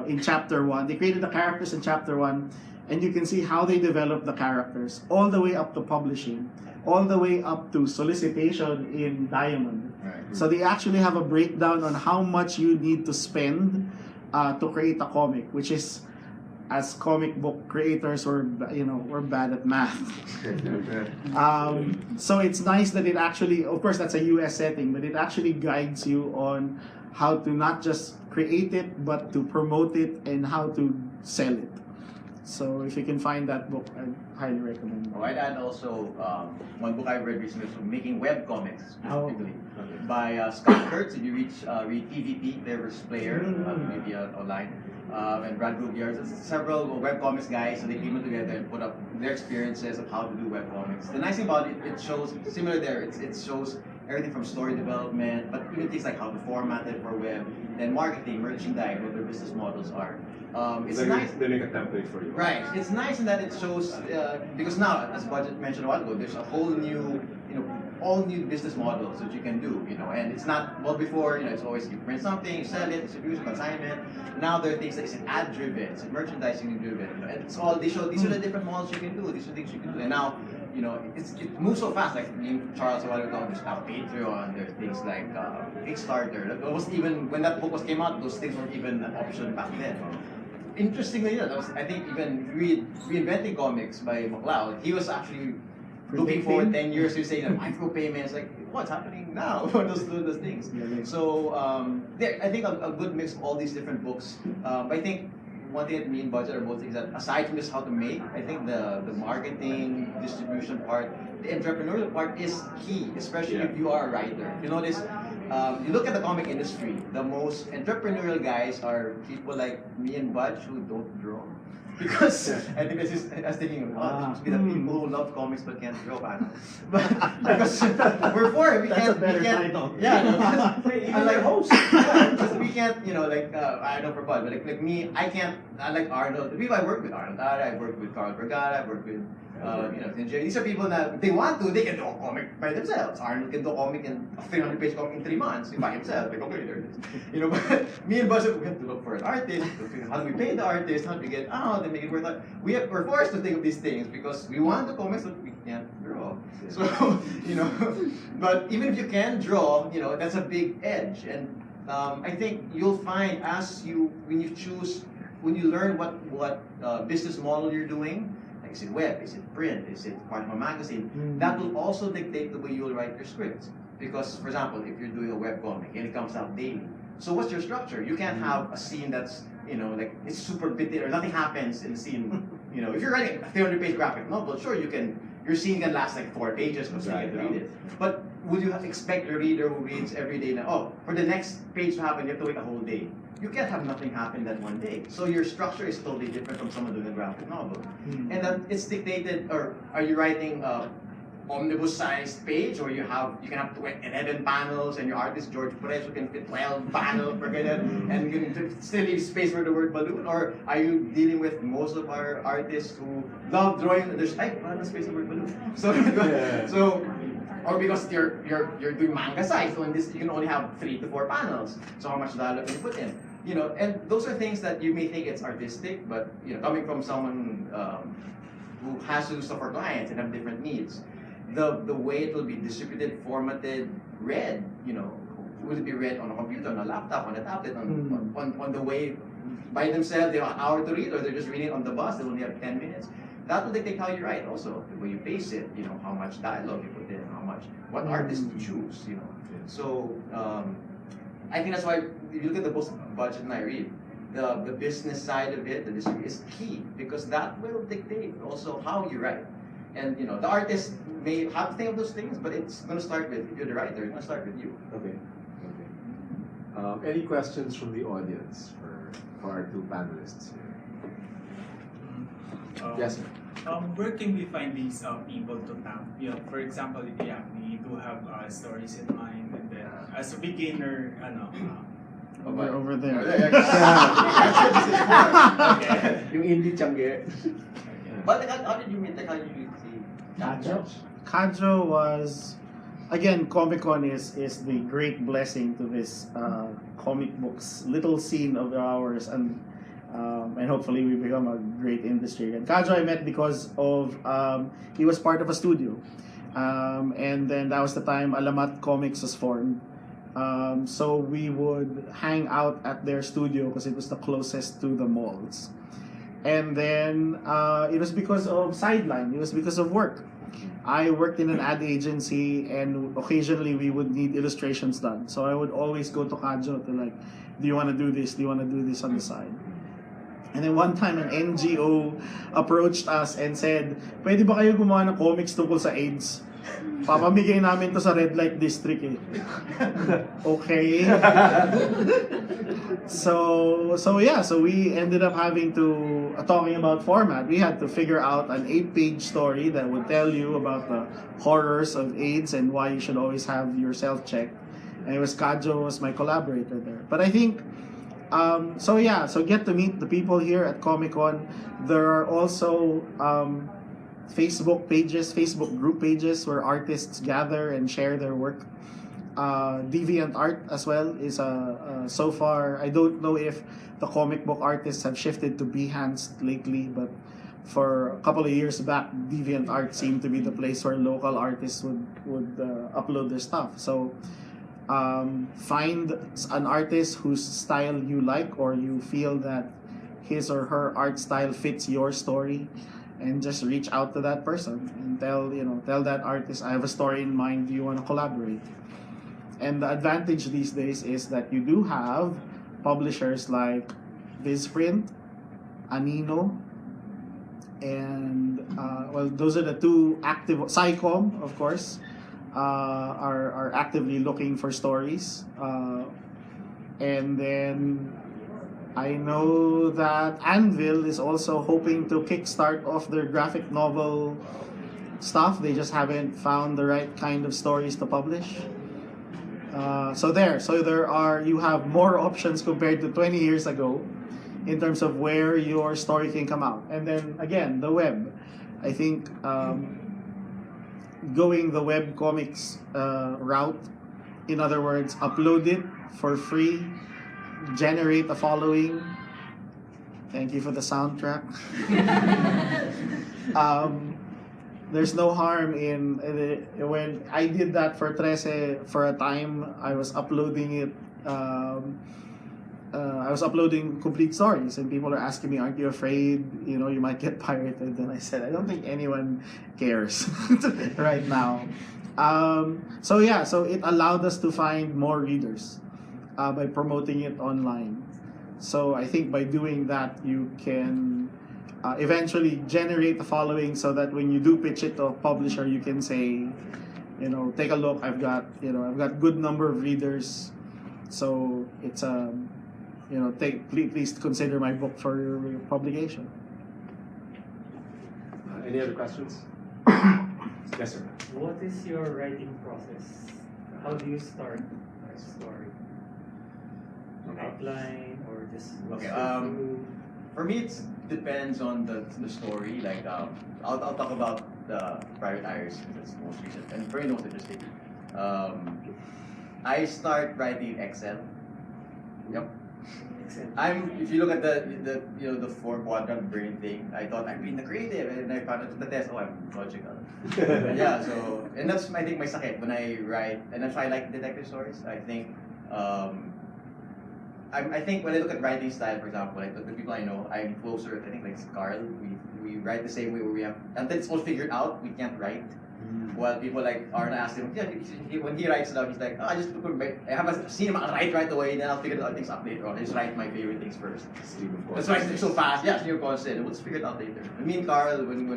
in chapter 1. They created the characters in chapter 1, and you can see how they developed the characters all the way up to publishing, all the way up to solicitation in Diamond. Right. So they actually have a breakdown on how much you need to spend to create a comic, which is, as comic book creators, we're bad at math. So it's nice that it actually, of course, that's a US setting, but it actually guides you on how to not just create it, but to promote it and how to sell it. So if you can find that book, I highly recommend it. Oh, I'd add also one book I've read recently, so Making Web Comics, specifically, by Scott Kurtz. If you read PvP, Clever's Player, maybe online, and Brad Rubyard, several webcomics guys, so they came together and put up their experiences of how to do webcomics. The nice thing about it, it shows, similar there, it shows everything from story development, but even things like how to format it for web, then marketing, merchandise, what their business models are. It's nice. They make a template for you. Right. It's nice in that it shows, because now, as Budjette mentioned a while ago, there's a whole new, all new business models that you can do, and it's not, well, before, it's always you print something, you sell it, distribution, consignment. Now there are things like, is it ad driven, is it merchandising driven, and it's all, they show, these are the different models you can do, these are things you can do, and now, it moves so fast, like me and Charles a while ago, there's now Patreon, there's things like Kickstarter. It was even, when that book came out, those things weren't even an option back then. Interestingly, I think even Reinventing Comics by McLeod, he was actually looking forward 10 years to saying micropayments, like what's happening now? those things. So I think a good mix of all these different books. I think one thing that me and Budjette are both is that aside from just how to make, I think the marketing, distribution part, the entrepreneurial part is key, especially if you are a writer. You notice, you look at the comic industry, the most entrepreneurial guys are people like me and Budge who don't draw. Because I think this is, I was thinking, it should be the people who love comics but can't draw. But because we're poor, we can't. Title. Yeah, I like host. Because we can't, I don't know for Bud, but like me, I can't. I like Arnold. The people I work with, Arnold, I work with Carl Vergara, I work with. These are people that they want to, they can do a comic by themselves. Arnold can do a comic in a 300-page comic in 3 months by himself. Like, okay, there it is. But me and Budjette, we have to look for an artist. How do we pay the artist? How do we get out and make it worth it? We're forced to think of these things because we want the comics that we can't draw. So, but even if you can draw, that's a big edge. And I think you'll find when you learn what business model you're doing. Is it web? Is it print? Is it part of a magazine? That will also dictate the way you will write your scripts. Because, for example, if you're doing a web comic and it comes out daily, so what's your structure? You can't have a scene that's, like it's super bitty or nothing happens in the scene. If you're writing a 300-page graphic novel, sure, your scene can last like 4 pages because you get to read it. But would you expect a reader who reads every day now, for the next page to happen, you have to wait a whole day? You can't have nothing happen that one day. So your structure is totally different from someone doing a graphic novel. And that it's dictated, or are you writing omnibus-sized page, or you can have 11 panels, and your artist George Perez who can fit 12 panels per ganyan, and you can still leave space for the word balloon? Or are you dealing with most of our artists who love drawing? There's no space for the word balloon. So or because you're doing manga size, so in this you can only have 3 to 4 panels. So how much dialogue can you put in? And those are things that you may think it's artistic, but coming from someone who has to do stuff for clients and have different needs, the way it will be distributed, formatted, read, will it be read on a computer, on a laptop, on a tablet, on the way by themselves, they have an hour to read, or they're just reading on the bus, they only have 10 minutes. That will dictate how you write also, the way you pace it, how much dialogue you put in, what artist you choose, So I think that's why if you look at the books Budjette and I read, the business side of it, the distribution is key, because that will dictate also how you write. And the artist may have to think of those things, but it's going to start with, if you're the writer, it's going to start with you. Okay. Any questions from the audience for our 2 panelists here? Yes, sir. Where can we find these people to tap? For example, we do have stories in mind, and then as a beginner, Over there. Yung indie tiyangge. But like, how did you meet? Like, how did you see? Kadjo was, again, Komikon is the great blessing to this comic books little scene of ours, and hopefully we become a great industry. And Kadjo I met because of he was part of a studio, and then that was the time Alamat Comics was formed. So we would hang out at their studio because it was the closest to the malls. And then it was because of sideline. It was because of work. I worked in an ad agency, and occasionally we would need illustrations done. So I would always go to Kadjo to like, do you want to do this? Do you want to do this on the side? And then one time an NGO approached us and said, pwede ba kayo gumawa ng comics tungkol sa AIDS? Papamigay namin to sa red light district eh. Okay. So we ended up having to, talking about format, we had to figure out an 8-page story that would tell you about the horrors of AIDS and why you should always have yourself checked. And it was Kadjo was my collaborator there. But I think, so get to meet the people here at Komikon. There are also Facebook pages, Facebook group pages where artists gather and share their work. Deviant Art as well is so far, I don't know if the comic book artists have shifted to Behance lately, but for a couple of years back, Deviant Art seemed to be the place where local artists would upload their stuff. So find an artist whose style you like, or you feel that his or her art style fits your story, and just reach out to that person and tell that artist, I have a story in mind, do you want to collaborate? And the advantage these days is that you do have publishers like Vizprint, Anino, and those are the two active. Psycom, of course, are actively looking for stories, and then I know that Anvil is also hoping to kickstart off their graphic novel stuff. They just haven't found the right kind of stories to publish. You have more options compared to 20 years ago in terms of where your story can come out. And then again, the web. I think going the web comics route, in other words, upload it for free, generate a following. Thank you for the soundtrack. There's no harm in when I did that for Trece for a time. I was uploading it. I was uploading complete stories, and people are asking me, "Aren't you afraid? You might get pirated?" And I said, "I don't think anyone cares right now." So it allowed us to find more readers by promoting it online. So I think by doing that, you can eventually generate a following, so that when you do pitch it to a publisher, you can say, take a look. I've got good number of readers, so it's please consider my book for your publication. Any other questions? Yes, sir. What is your writing process? How do you start a story? Outline or just Okay. through? For me, it depends on the story. Like, I'll talk about the Private Iris, because it's the most recent and very most interesting. I start writing Excel. Yep. If you look at the 4-quadrant brain thing, I thought I'm being the creative, and I found out the test, I'm logical. Yeah, so, and that's I think my sakit when I write, and that's why I like detective stories. I think I think when I look at writing style, for example, like the people I know, I'm closer. I think like Carl, we write the same way where we have until it's all figured out, we can't write. While people like Arna asked him, when he writes stuff, he's like, I haven't seen him right away, then I'll figure out things out later on. I just write my favorite things first. That's why it's so fast. Yeah, stream of constant. We'll just figure it out later. Me and Carl, when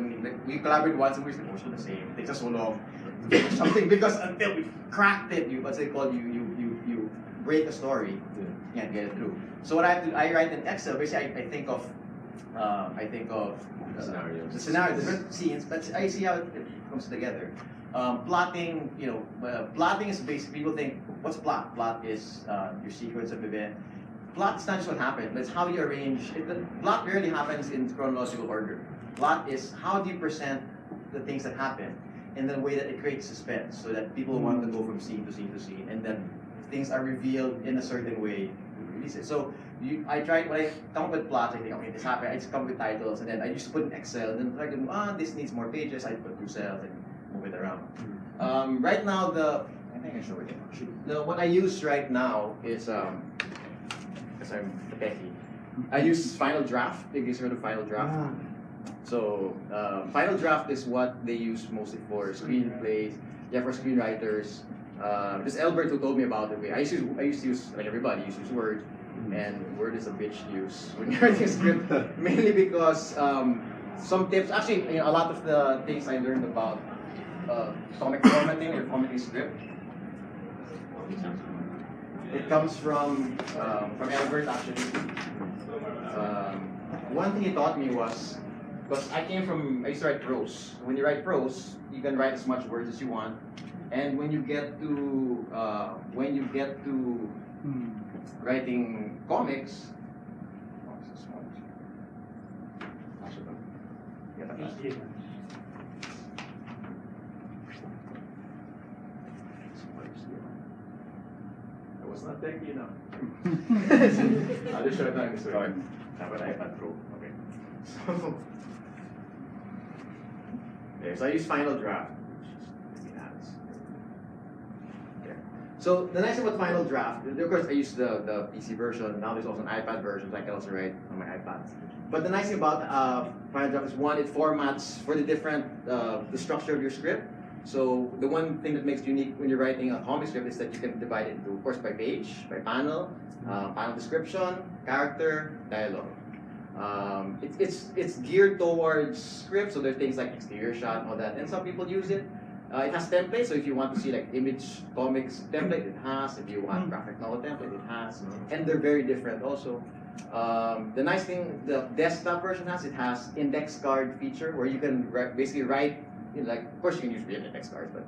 we collaborated once, and we're like, also the same. It takes us so long to finish something, because until we cracked it, you break a story, you can't get it through. So what I write in Excel. Basically, I think of Scenarios. the scenario, different scenes, but I see how it comes together. Plotting, plotting is basically, people think, what's plot? Plot is your sequence of event. Plot is not just what happened, but it's how you arrange. The plot rarely happens in chronological order. Plot is how do you present the things that happen in the way that it creates suspense, so that people want to go from scene to scene to scene, and then things are revealed in a certain way. So I tried when I come up with plots. I think, okay, this happened. I just come up with titles, and then I used to put in Excel, and then like, this needs more pages. I put 2 cells and move it around. Right now, I think I show it. What I use right now is because I'm techie. I use Final Draft. Have you heard of Final Draft? So Final Draft is what they use mostly for screenplays, for screenwriters. This Albert who told me about it. I used to use, like everybody, used to use Word, and Word is a bitch to use when you're writing a script. Mainly because some tips, actually, a lot of the things I learned about comic formatting or formatting script, it comes from Albert actually. One thing he taught me was, because I used to write prose. When you write prose, you can write as much words as you want, and when you get to writing comics, I was not techy enough. I'll just show it this way. I have an iPad Pro. Okay. So I use Final Draft. So the nice thing about Final Draft, of course I use the PC version. Now there's also an iPad version, so I can also write on my iPad. But the nice thing about Final Draft is, one, it formats for the different, the structure of your script. So the one thing that makes it unique when you're writing a comic script is that you can divide it into, of course, by page, by panel, panel description, character, dialogue. It's geared towards script, so there are things like exterior shot and all that, and some people use it. It has templates, so if you want to see like image comics template, it has. If you want graphic novel template, it has. And they're very different also. The nice thing the desktop version has, it has index card feature where you can basically write, like, of course you can use real index cards, but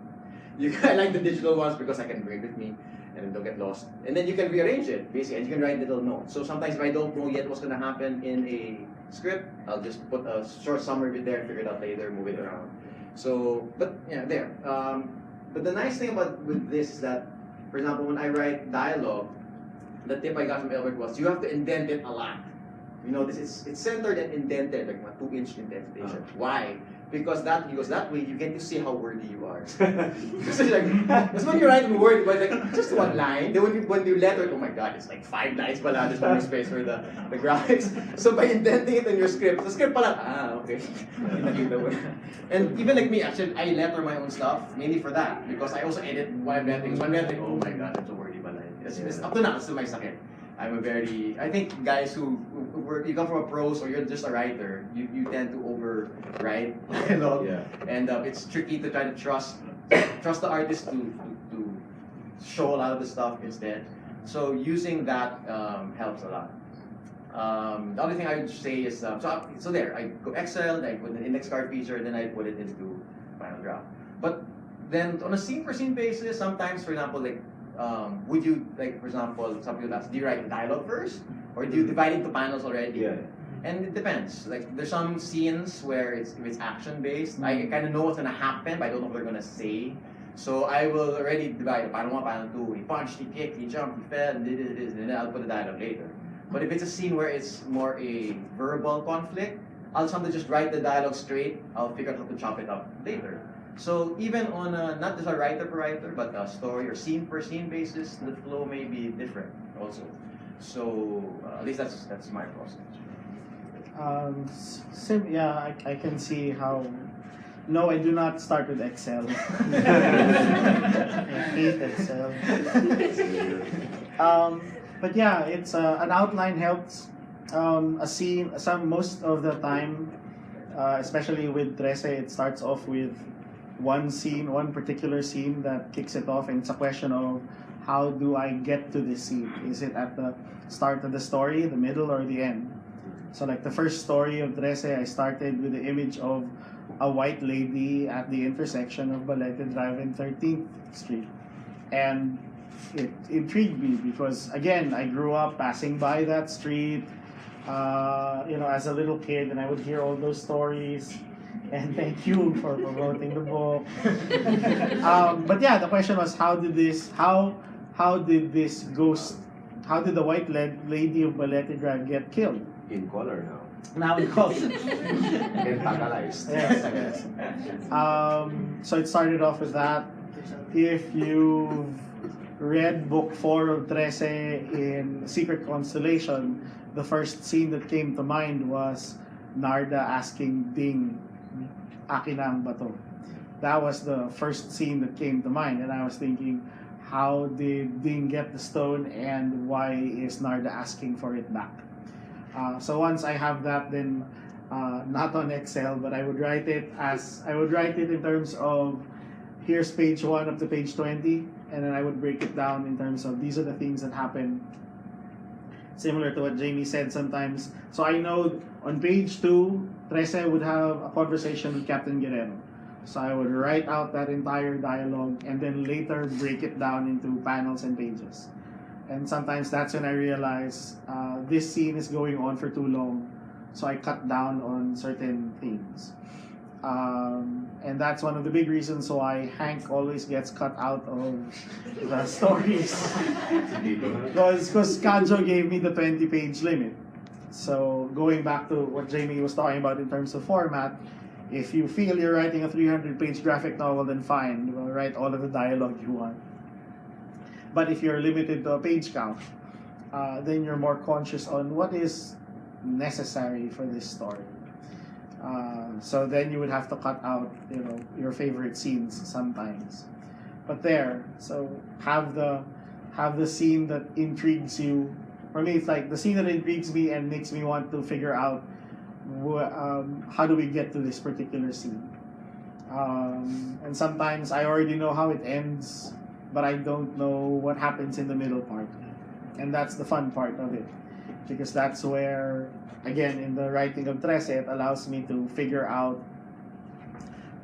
I like the digital ones because I can bring it with me and don't get lost. And then you can rearrange it, basically, and you can write little notes. So sometimes if I don't know yet what's going to happen in a script, I'll just put a short summary with there, figure it out later, move it around. So, but yeah, there. But the nice thing with this is that, for example, when I write dialogue, the tip I got from Albert was you have to indent it a lot. It's centered and indented, like a 2-inch indentation. Why? Because that way you get to see how wordy you are. Because when you write in Word, but like just one line. Then when you letter, oh my God, it's like 5 lines pala. There's no space for the graphics. So by indenting it in your script, the script pala, okay. And even like me, actually, I letter my own stuff mainly for that, because I also edit while I'm lettering. So I'm lettering, oh my God, I'm so wordy pala. It's up to now, it's still my sakit. I think guys who you come from a prose or you're just a writer, you tend to overwrite dialogue, and it's tricky to try to trust the artist to show a lot of the stuff instead. So using that helps a lot. The other thing I would say is, so there, I go Excel, I put an index card feature, and then I put it into Final Draft. But then on a scene-per-scene basis, sometimes, for example, like, would you, like, for example, some people ask, do you write the dialogue first? Or do you divide into panels already? Yeah. And it depends. Like, there's some scenes where if it's action-based, I kind of know what's going to happen, but I don't know what they're going to say. So I will already divide panel 1, panel 2. He punched, he kicked, he jumped, he fell, and did this, and then I'll put the dialogue later. But if it's a scene where it's more a verbal conflict, I'll sometimes just write the dialogue straight. I'll figure out how to chop it up later. So even on not just a writer per writer, but a story or scene per scene basis, the flow may be different also. So at least that's my process. I can see how. No, I do not start with Excel. I hate Excel. But yeah, it's an outline helps. A scene, most of the time, especially with Trece, it starts off with one particular scene that kicks it off, and it's a question of how do I get to this scene? Is it at the start of the story, the middle, or the end? So like the first story of Trece, I started with the image of a white lady at the intersection of Budjette Drive and 13th Street. And it intrigued me because, again, I grew up passing by that street. as a little kid, and I would hear all those stories. And thank you for promoting the book. But yeah, the question was, how did the white lady of Balete Drive get killed? In color now. Now in color. And tagalized. Yes. So it started off with that. If you've read book 4 of Trece in Secret Constellation, the first scene that came to mind was Narda asking Ding, "Akin na ang bato." That was the first scene that came to mind, and I was thinking, how did Ding get the stone, and why is Narda asking for it back? So once I have that, then not on Excel, but I would write it in terms of, here's page 1 up to page 20, and then I would break it down in terms of, these are the things that happen. Similar to what Jamie said sometimes. So I know on page 2, Trece would have a conversation with Captain Guerrero. So I would write out that entire dialogue and then later break it down into panels and pages. And sometimes that's when I realize this scene is going on for too long. So I cut down on certain things. And that's one of the big reasons why Hank always gets cut out of the stories. Because Kanjo gave me the 20-page limit. So going back to what Jamie was talking about in terms of format, if you feel you're writing a 300-page graphic novel, then fine, write all of the dialogue you want. But if you're limited to a page count, then you're more conscious on what is necessary for this story. So then you would have to cut out, your favorite scenes sometimes. But so have the scene that intrigues you. For me, it's like the scene that intrigues me and makes me want to figure out how do we get to this particular scene. And sometimes I already know how it ends, but I don't know what happens in the middle part. And that's the fun part of it. Because that's where, again, in the writing of Trece, it allows me to figure out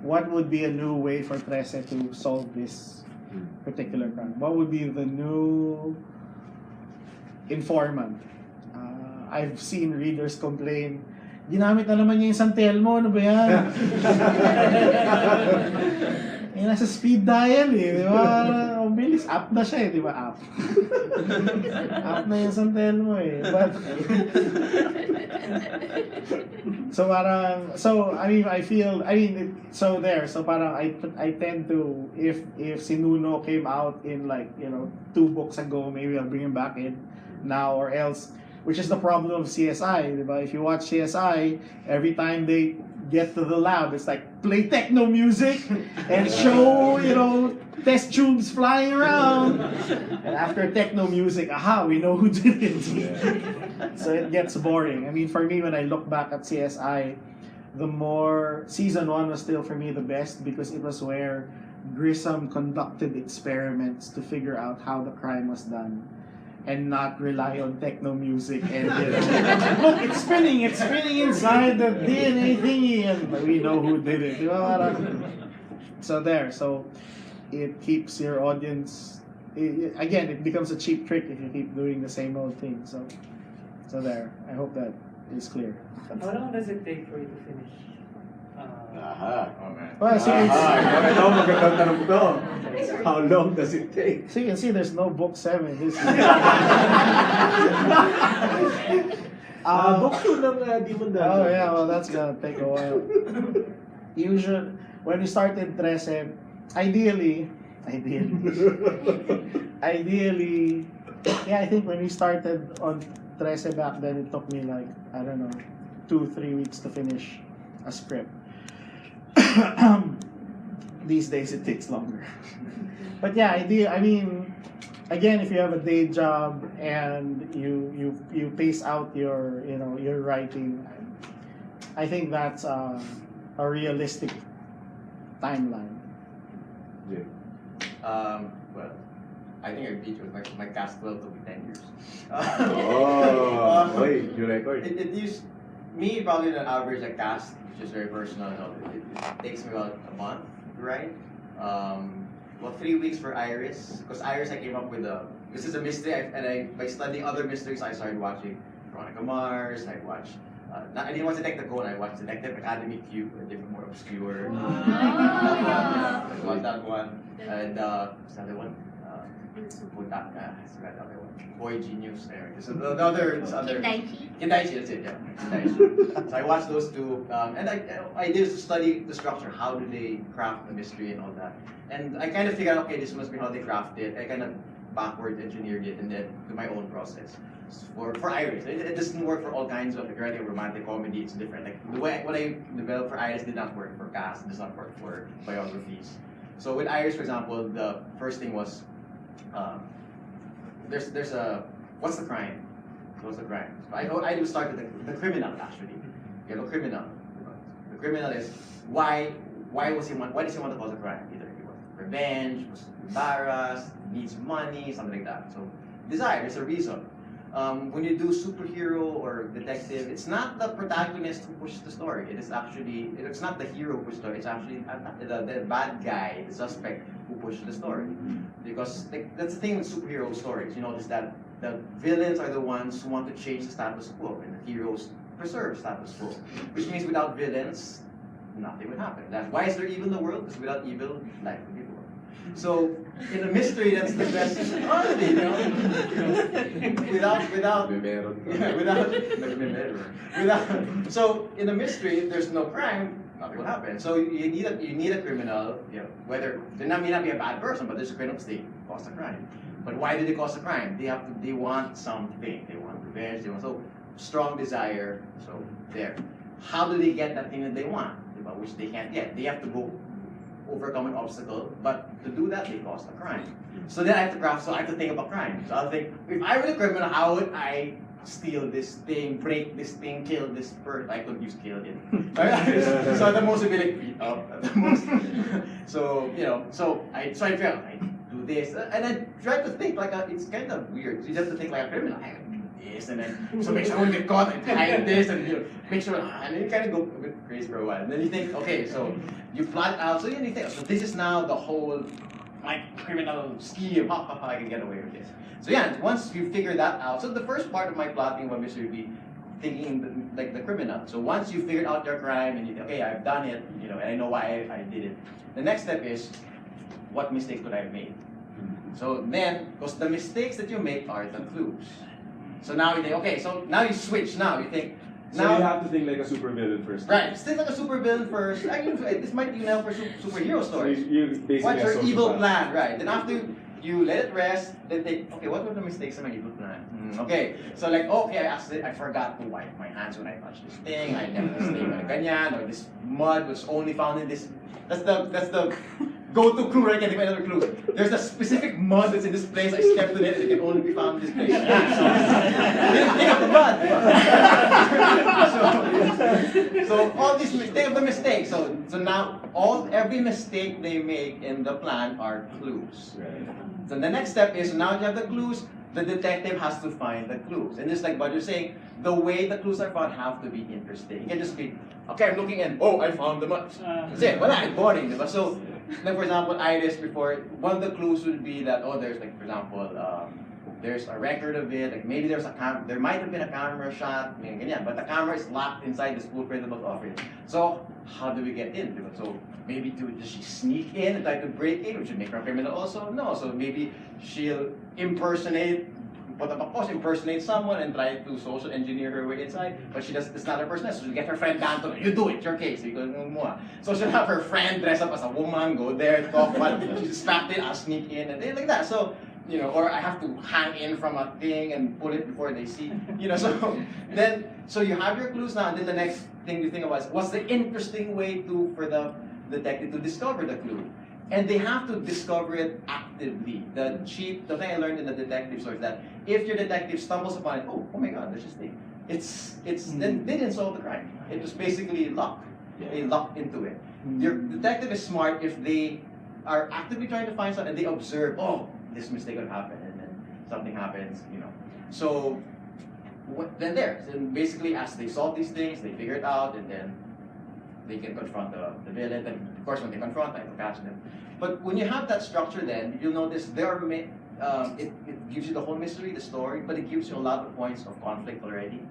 what would be a new way for Trece to solve this particular crime. What would be the new informant? I've seen readers complain, ginamit na naman niya yung Santelmo, ano ba yan? Eh, nasa speed dial di ba? Ang bilis, up na siya di ba? Up. Up na yung Santelmo But so parang, so parang I tend to, if si Nuno came out in 2 books ago, maybe I'll bring him back in now, or else, which is the problem of CSI, diba? If you watch CSI, every time they get to the lab, it's like, play techno music and show, test tubes flying around. And after techno music, aha, we know who did it. So it gets boring. I mean, for me, when I look back at CSI, season 1 was still for me the best, because it was where Grissom conducted experiments to figure out how the crime was done, and not rely on techno music and look, it's spinning inside the DNA thingy, and we know who did it. So it keeps your audience. Again, it becomes a cheap trick if you keep doing the same old thing. So there. I hope that is clear. How long does it take for you to finish? Aha. Oh man. Well, so Ito, magandang tanong to. How long does it take? you can see there's no book 7. Book 2 lang, Demon Dungeon. Oh yeah, well that's gonna take a while. Usually, when we started Trece, ideally, yeah, I think when we started on Trece back then, it took me 2-3 weeks to finish a script. These days it takes longer. But yeah, again, if you have a day job and you pace out your writing, I think that's a realistic timeline. Yeah. Well, I think I beat you with my cast 12 to be 10 years. Oh, wait, you record? It used me probably on average a cast, which is very personal. It takes me about a month to write. 3 weeks for Iris, because Iris I came up with this is a mystery, by studying other mysteries I started watching Veronica Mars. I watched. I didn't watch Detective Conan. I watched Detective Academy Q, a different, more obscure. I watched that one. And what's the other one? I forgot the other one. Boy Genius. There. So the other. Kindaichi, that's it. Yeah. Kindaichi. So I watched those two, and I did study the structure. How do they craft the mystery and all that? And I kind of figured, okay, this must be how they craft it. I kind of backward engineered it and then do my own process. For Iris, it doesn't work for all kinds of, if you're writing a romantic comedy, it's different. Like the way what I developed for Iris did not work for cast, does not work for biographies. So with Iris, for example, the first thing was, there's a, what's the crime? What's the crime? So I do start with the criminal actually. You have a criminal. The criminal is why does he want to cause a crime? Either he wants revenge, was embarrassed, needs money, something like that. So desire, there's a reason. When you do superhero or detective, it's not the protagonist who pushes the story. It is actually, it's not the hero who pushes the story. It's actually the bad guy, the suspect who pushes the story. Because that's the thing with superhero stories. You notice that the villains are the ones who want to change the status quo, and the heroes preserve status quo. Which means without villains, nothing would happen. Why is there evil in the world? Because without evil, life would be boring. So in a mystery, that's the best quality, you know. So in a mystery, if there's no crime, nothing will happen. So you need a criminal, you know, whether they may not be a bad person, but there's a criminal they cause a crime. But why do they cause a crime? They want something. They want revenge. They want so strong desire. So there. How do they get that thing that they want? Which they can't get. They have to go overcome an obstacle, but to do that, they cause a crime. So then I have to craft, so I have to think about crime. So I'll think, if I were a criminal, how would I steal this thing, break this thing, kill this person? I couldn't use kill it. So at the most, it'd be like, beat up. At the most. So, you know, so I feel, I do this, and I try to think like it's kind of weird. You have to think like a criminal. I do this, and then, so make sure I won't get caught, and hide this, and you know, make sure, and then you kind of go a bit crazy for a while. And then you think, okay, so you plot out, so you think, so this is now the whole, my criminal scheme, I can get away with this. So yeah, once you figure that out, so the first part of my plotting one mystery would be thinking like the criminal. So once you figured out your crime and you think, okay, I've done it, you know, and I know why I did it. The next step is, what mistakes could I have made? So then, because the mistakes that you make are the clues. So now you think, okay, so now you switch. Now you think, so you have to think like a supervillain first. Right, think like a supervillain first. I mean, this might be now for superhero stories. So you basically what's your evil plan, right? Then after you let it rest, then think, okay, what were the mistakes of my evil plan? Okay, so like, okay, I forgot to wipe my hands when I touched this thing. I never this thing like ganyan, or this mud was only found in this. That's the go-to clue, right? I can't think of another clue. There's a specific mud that's in this place. I stepped in it, and it can only be found in this place. So, think of the mud. So all these think of the mistakes. So now every mistake they make in the plan are clues. Right. So the next step is now you have the clues. The detective has to find the clues. And just like what you're saying, the way the clues are found have to be interesting. You can just be, okay, I'm looking and, oh, I found the mud. That's it. Wala, it's boring. Diba? So, like for example, Iris before, one of the clues would be that, oh, there's like, for example, there's a record of it. Like maybe there might have been a camera shot, ganyan, but the camera is locked inside the school principal's office. So, how do we get in? Diba? So, maybe does she sneak in and try to break in, which would make her a criminal also? No. So maybe she'll impersonate someone and try to social engineer her way inside, but it's not her person. So she'll get her friend down to, you do it, it's your case. So she'll have her friend dress up as a woman, go there, talk about it. She's distracted, I'll sneak in, and things like that. So, you know, or I have to hang in from a thing and pull it before they see. You know, so you have your clues now, and then the next thing you think about is what's the interesting way for the detective to discover the clue. And they have to discover it actively. The thing I learned in the detective story is that if your detective stumbles upon it, oh my God, there's this thing. Then they didn't solve the crime. It was basically luck. They lucked into it. Your detective is smart if they are actively trying to find something and they observe, oh, this mistake could happen, and then something happens, you know. So then basically as they solve these things, they figure it out, and then they can confront the villain. And of course, when they confront, I can catch them. But when you have that structure, then you'll notice it gives you the whole mystery, the story, but it gives you a lot of points of conflict already.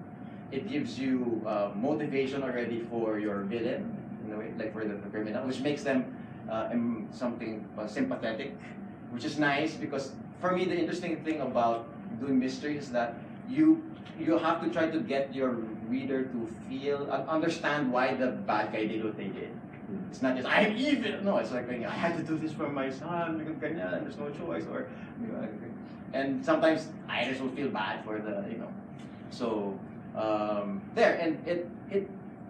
It gives you motivation already for your villain, in a way, like for the criminal, which makes them something sympathetic, which is nice because for me the interesting thing about doing mystery is that you have to try to get your reader to feel and understand why the bad guy did what they did. It's not just I'm evil. No, it's like I had to do this for my son because ganyan, there's no choice, or and sometimes Irish will feel bad for the So there, and it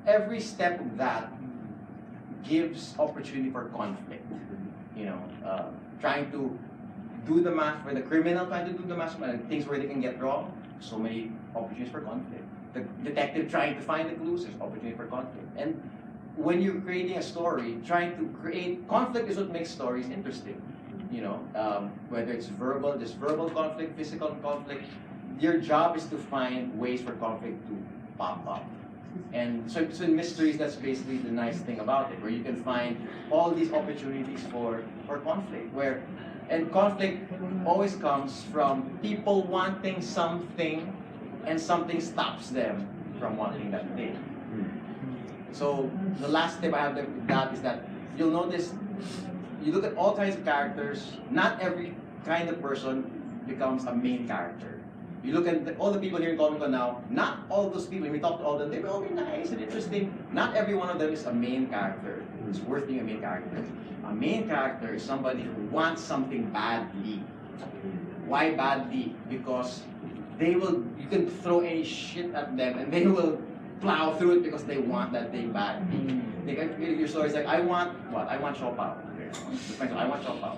every step of that gives opportunity for conflict. Trying to do the math for the criminal, trying to do the math, things where they can get wrong. So many opportunities for conflict. The detective trying to find the clues, there's opportunity for conflict. And when you're creating a story, trying to create conflict is what makes stories interesting. Whether it's just verbal conflict, physical conflict, your job is to find ways for conflict to pop up. And so in mysteries, that's basically the nice thing about it, where you can find all these opportunities for conflict. And conflict always comes from people wanting something, and something stops them from wanting that thing. So the last tip I have with that is that you'll notice, you look at all kinds of characters, not every kind of person becomes a main character. You look at all the people here in Komikon now, not all those people, when we talk to all of them, they will all be nice and interesting. Not every one of them is a main character. It's worth being a main character. A main character is somebody who wants something badly. Why badly? Because you can throw any shit at them and they will plow through it because they want that thing badly. Your story is like, I want what? I want Shopao. Okay. I want Shopao.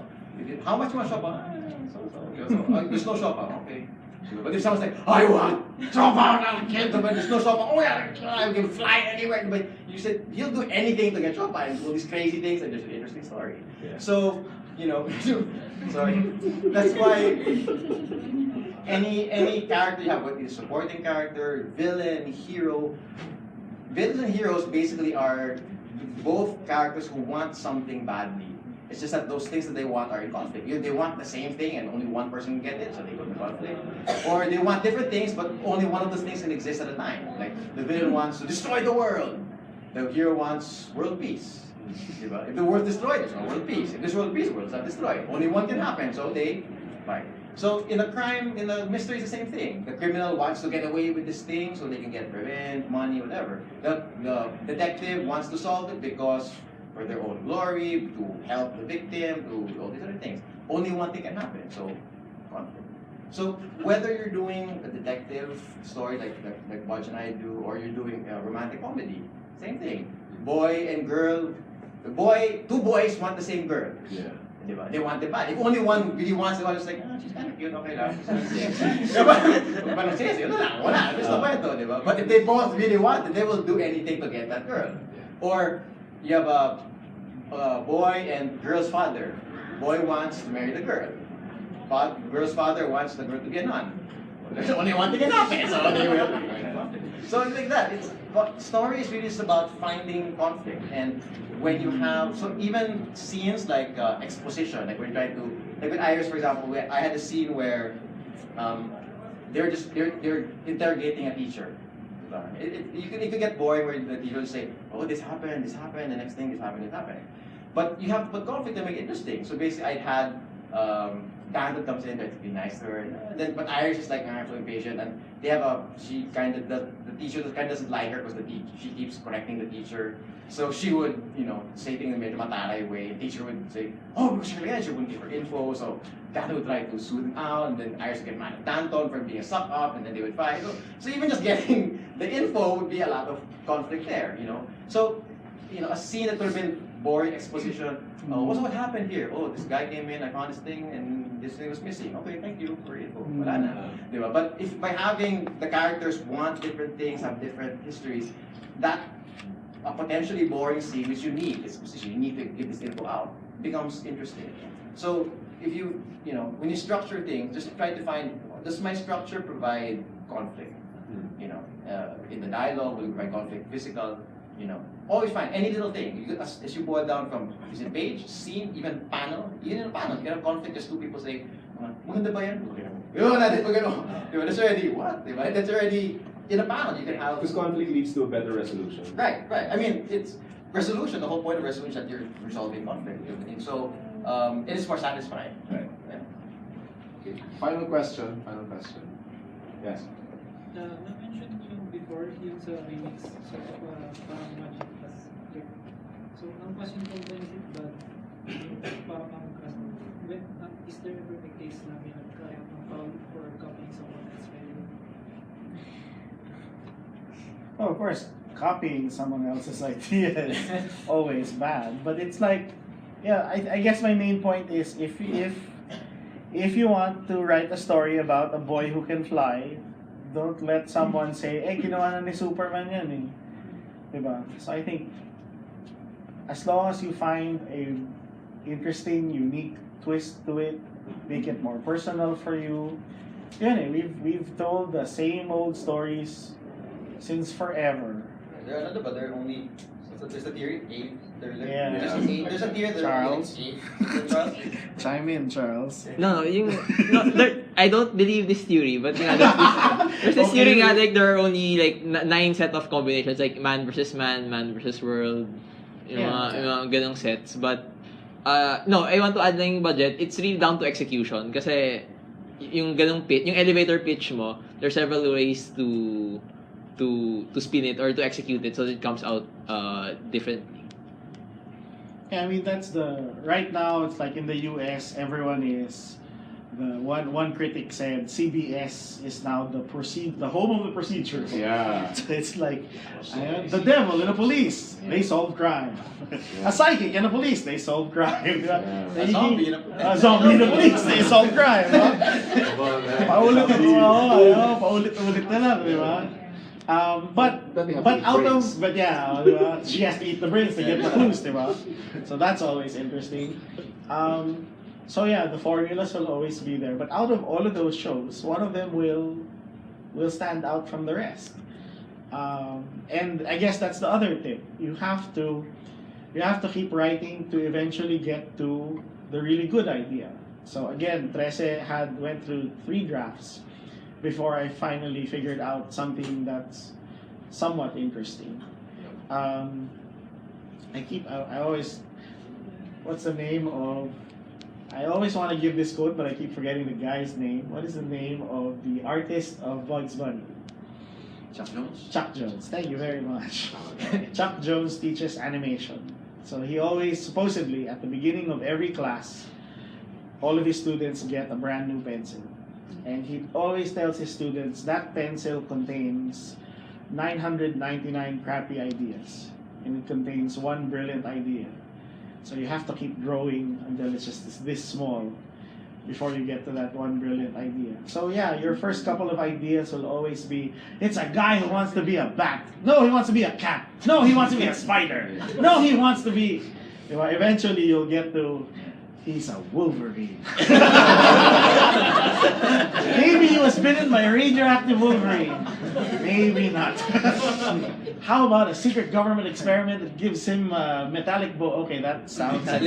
How much you want Shopao? There's no Shopao. Okay. But if someone's like, I want Shopao, but there's no Shopao. Oh yeah, I can fly anywhere. But you said you'll do anything to get Shopao and do all these crazy things, and there's an interesting story. Yeah. So sorry. That's why any character you have, whether it's supporting character, villain, hero. Villains and heroes basically are both characters who want something badly. It's just that those things that they want are in conflict. They want the same thing and only one person can get it, so they go to conflict. Or they want different things, but only one of those things can exist at a time. Like the villain wants to destroy the world. The hero wants world peace. If the world is destroyed, there's no world peace. If there's world peace, the world's not destroyed. Only one can happen, so they fight. So in a mystery, it's the same thing. The criminal wants to get away with this thing so they can get revenge, money, whatever. The detective wants to solve it because for their own glory, to help the victim, to all these other things. Only one thing can happen, so conflict. So whether you're doing a detective story like Budjette and I do, or you're doing a romantic comedy, same thing. Boy and girl, two boys want the same girl. Yeah. They want the bad. If only one really wants the one, it's like, she's kind of cute, okay lang. Wala. There's no kwento, di ba? But if they both really want it, they will do anything to get that girl. Or you have a boy and girl's father. Boy wants to marry the girl, but girl's father wants the girl to be a nun. There's only one thing can happen, so they will. So it's like that. Story is really just about finding conflict, and when you have even scenes like exposition, like we're trying to, like with Iris, for example, I had a scene where they're interrogating a teacher. You could get boring where the teacher will say, oh, this happened, the next thing, this happened. But you have to put conflict to make it interesting. So basically, I had Daniel comes in, tries to be nice to her, and then but Iris is like, I'm so impatient, and they have the teacher kind of doesn't like her because she keeps correcting the teacher. So she would, say things in a mataray way. The teacher would say, oh, because she wouldn't give her info, so Daniel would try to soothe him out, and then Iris would get mad at Danton for being a suck up, and then they would fight. So even just getting the info would be a lot of conflict there, So, a scene that would have been boring exposition. What happened here? Oh, this guy came in, I found this thing, and this thing was missing. Okay, thank you for info. Wala na. Diba? But if by having the characters want different things, have different histories, that a potentially boring scene, which you need to give this info out, becomes interesting. So if when you structure things, just try to find, does my structure provide conflict? In the dialogue, will it provide conflict, physical? Always find any little thing. As you boil down from, is it page, scene, even panel? Even in a panel, you have conflict, just two people say, maganda ba yan? Yun, natin pag ano, di ba, that's already, what? Di ba? That's already, in a panel, you can have... Because conflict leads to a better resolution. Right, right. I mean, it's resolution, the whole point of resolution is that you're resolving conflict. And so, it is more satisfying. Right. Yeah. Okay. Final question. Yes. Na-mention yung before yung sa remix, so parang magic plus trick. So, ang question ko ba is it bad? Parang ang is there ever a case na may nagkaya ng foul for copying someone else maybe? Oh, of course, copying someone else's idea is always bad. But it's like, yeah, I guess my main point is if you want to write a story about a boy who can fly, don't let someone say, eh, ginawa na ni Superman yan eh. Diba? So I think, as long as you find a interesting, unique twist to it, make it more personal for you. Yun eh, we've told the same old stories since forever. There are another, but there are only, so there's a theory, eight. Yeah. There's a theory that Charles. there are only Charles. Chime in, Charles. No, I don't believe this theory, but there's this Okay. theory nga, like there are only like 9 set of combinations, like man versus world, yung mga ganong sets. But no, I want to add lang yung budget. It's really down to execution kasi yung ganong pitch, yung elevator pitch mo, there are several ways to spin it or to execute it so that it comes out differently. Yeah, I mean that's right now it's like in the US everyone is the one critic said CBS is now the home of the procedure. Yeah. So it's like the devil and the police, they solve crime. A psychic and the police, they solve crime. A zombie and a zombie and the police, they solve crime. No? Paulit-ulit na lang, di ba? But she has to eat the brains to get the clues, diba? So that's always interesting. So yeah, the formulas will always be there. But out of all of those shows, one of them will stand out from the rest. And I guess that's the other tip. You have to keep writing to eventually get to the really good idea. So again, Trece went through 3 drafts before I finally figured out something that's somewhat interesting. I always, what's the name of, I always want to give this quote, but I keep forgetting the guy's name. What is the name of the artist of Bugs Bunny? Chuck Jones? Chuck Jones, thank you very much. Chuck Jones teaches animation. So he always, supposedly, at the beginning of every class, all of his students get a brand new pencil. And he always tells his students that pencil contains 999 crappy ideas. And it contains 1 brilliant idea. So you have to keep growing until it's just this small before you get to that 1 brilliant idea. So yeah, your first couple of ideas will always be, it's a guy who wants to be a bat. No, he wants to be a cat. No, he wants to be a spider. No, he wants to be... Eventually you'll get to, he's a Wolverine. Maybe he was bitten by a radioactive Wolverine. Maybe not. How about a secret government experiment that gives him a metallic bow? Okay, that sounds... But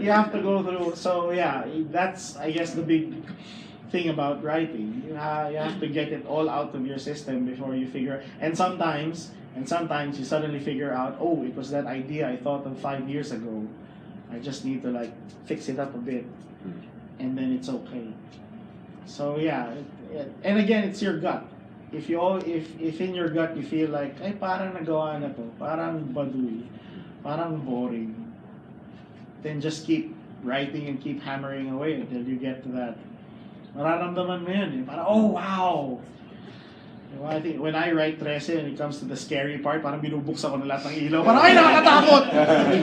you have to go through... So yeah, that's, I guess, the big thing about writing. You have to get it all out of your system before you figure... And sometimes you suddenly figure out, oh, it was that idea I thought of 5 years ago. I just need to like fix it up a bit, and then it's okay. So yeah, and again, it's your gut. If in your gut you feel like, ay parang nagawa na to, parang baduy, parang boring, then just keep writing and keep hammering away until you get to that. Mararamdaman mo yun, parang oh wow. I think when I write Trece and it comes to the scary part, parang binubuksan ko na lahat ng ilaw. Parang, ay, nakakatakot!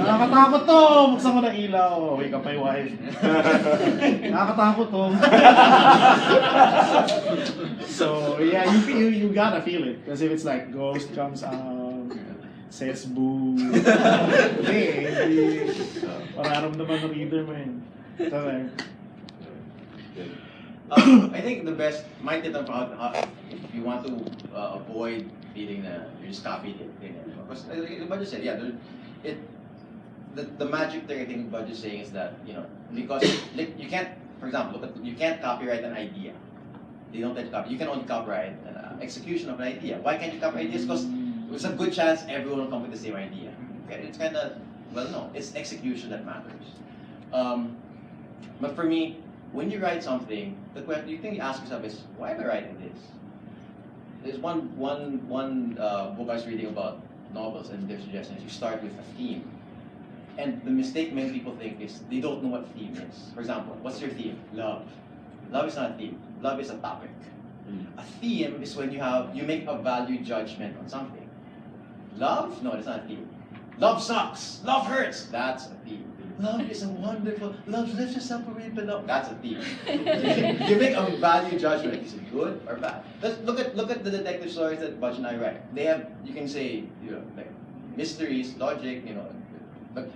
Nakakatakot to! Buksan ko ng ilaw. Oh, wake up my wife. Nakakatakot to. So, yeah, you gotta feel it. Because if it's like, ghost comes out, says boo. Hindi. Mararamdaman ng reader mo yun. So, there. I think the best, my tip about if you want to avoid feeling that you're just copying it, because like Budjette said, yeah, the magic thing I think Budjette is saying is that because like, you can't for example, look at, you can't copyright an idea. They don't let you copy. You can only copyright execution of an idea. Why can't you copy ideas? Because there's a good chance everyone will come with the same idea. Okay? It's kind of, well, no, it's execution that matters. But for me, when you write something, the thing you ask yourself is, why am I writing this? There's one book I was reading about novels, and their suggestion is you start with a theme. And the mistake many people think is they don't know what theme is. For example, what's your theme? Love. Love is not a theme. Love is a topic. A theme is when you make a value judgment on something. Love? No, it's not a theme. Love sucks. Love hurts. That's a theme. Love is a wonderful. Love lifts yourself away, but love. That's a theme. You make a value judgment. Is it good or bad? Let's look at the detective stories that Budge and I write. They have, you can say, like mysteries, logic, but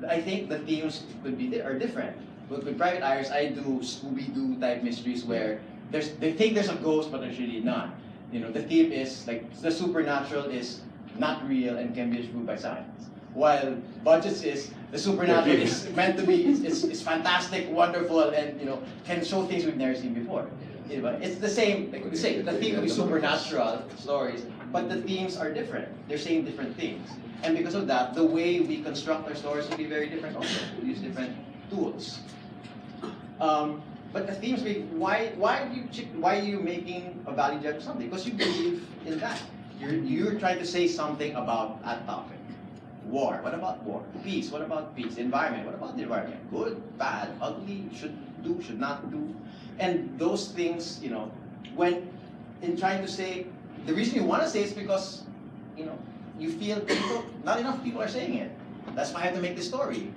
I think the themes are different. With Private Iris, I do Scooby-Doo type mysteries where they think there's a ghost, but there's really not. The theme is like the supernatural is not real and can be disproved by science. While Budgette's is the supernatural is meant to be is fantastic, wonderful, and can show things we've never seen before. It's the same. Like we say, the theme will be supernatural stories, but the themes are different. They're saying different things, and because of that, the way we construct our stories will be very different. Also, we use different tools. But the themes, why are you making a value judgment of something? Because you believe in that. You're trying to say something about a topic. War. What about war? Peace. What about peace? Environment. What about the environment? Good, bad, ugly, should do, should not do. And those things, when in trying to say, the reason you want to say is because, you feel not enough people are saying it. That's why I have to make this story.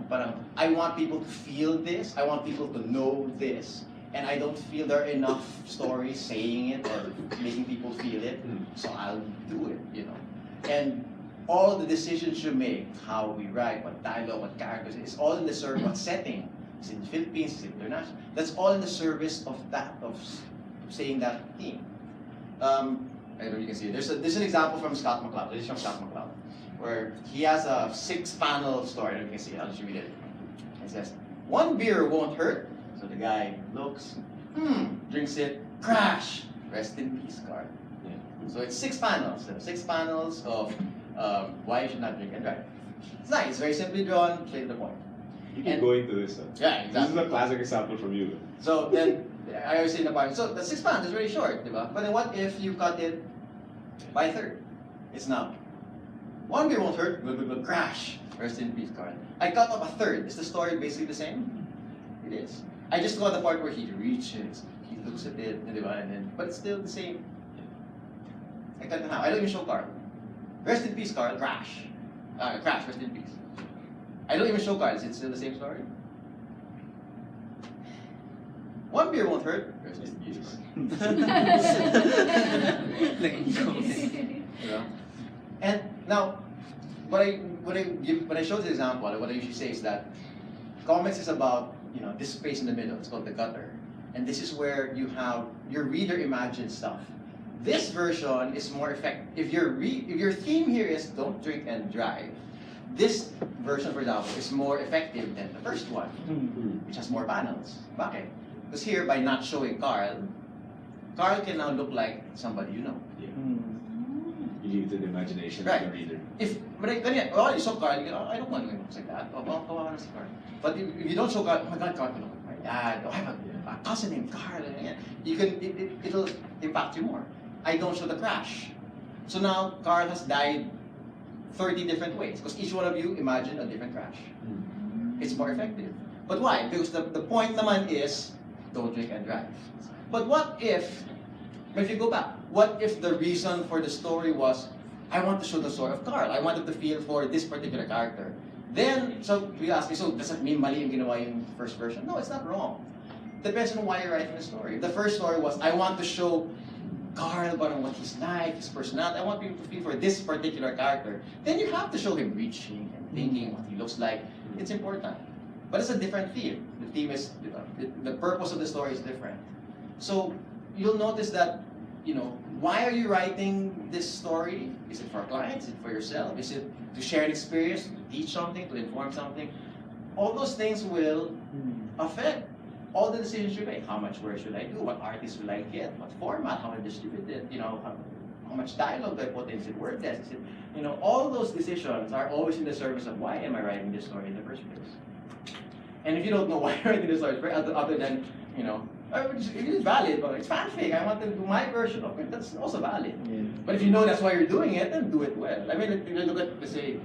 But I want people to feel this. I want people to know this. And I don't feel there are enough stories saying it or making people feel it. So I'll do it, And all the decisions you make, how we write, what dialogue, what characters, it's all in the service, what setting. It's in the Philippines, it's international. That's all in the service of that, of saying that theme. I don't know if you can see it. There's an example from Scott McCloud. This is from Scott McCloud, where he has a 6-panel story. I don't know if you can see it. I'll just read it. It says, one beer won't hurt. So the guy looks, drinks it, crash. Rest in peace, Carl. Yeah. So it's 6 panels. So 6 panels of why you should not drink and drive. It's nice. It's very simply drawn, straight to the point. You keep going to this. Yeah, exactly. This is a classic example from you. So then, I always say in the part, so the 6 panels is very short, diba? But then what if you cut it by a third? It's now, one beer won't hurt, blah, crash. Rest in peace, Carl. I cut up a third. Is the story basically the same? It is. I just got the part where he reaches, he looks at it, and then, but it's still the same. I cut it now. I don't even show Carl. Rest in peace, Carl. Crash. Crash. Rest in peace. I don't even show Carl. Is it still the same story? One beer won't hurt. Rest in peace. And now, when I show this example, what I usually say is that comics is about this space in the middle. It's called the gutter, and this is where you have your reader imagine stuff. This version is more effective. If your theme here is don't drink and drive, this version, for example, is more effective than the first one, which has more panels. Okay, because here by not showing Carl can now look like somebody you know. Yeah. You leave it to the imagination of the reader. You show Carl, I don't want to look like that. Oh, see Carl. But if you don't show Carl, oh my God, Carl can look like my dad. I have a cousin named Carl. It'll impact you more. I don't show the crash. So now Carl has died 30 different ways because each one of you imagine a different crash. It's more effective. But why? Because the point naman is don't drink and drive. But what if you go back, what if the reason for the story was I want to show the story of Carl. I wanted to feel for this particular character. Then, so we ask me, so does that mean mali yung ginawa yung first version? No, it's not wrong. Depends on why you're writing the story. The first story was I want to show Carl, what he's like, his personality. I want people to feel for this particular character. Then you have to show him reaching and thinking what he looks like. It's important. But it's a different theme. The theme is, the purpose of the story is different. So you'll notice that, why are you writing this story? Is it for clients? Is it for yourself? Is it to share an experience, to teach something, to inform something? All those things will affect all the decisions you make. How much work should I do? What artist will I get? What format? How I distribute it? You know, how much dialogue do I put in? Is it wordless? Is it, you know, all those decisions are always in the service of why am I writing this story in the first place? And if you don't know why you're writing this story, other than, you know, it is valid, but it's fanfic. I want to do my version of it. That's also valid. Yeah. But if you know that's why you're doing it, then do it well. I mean, if you look at, let's say,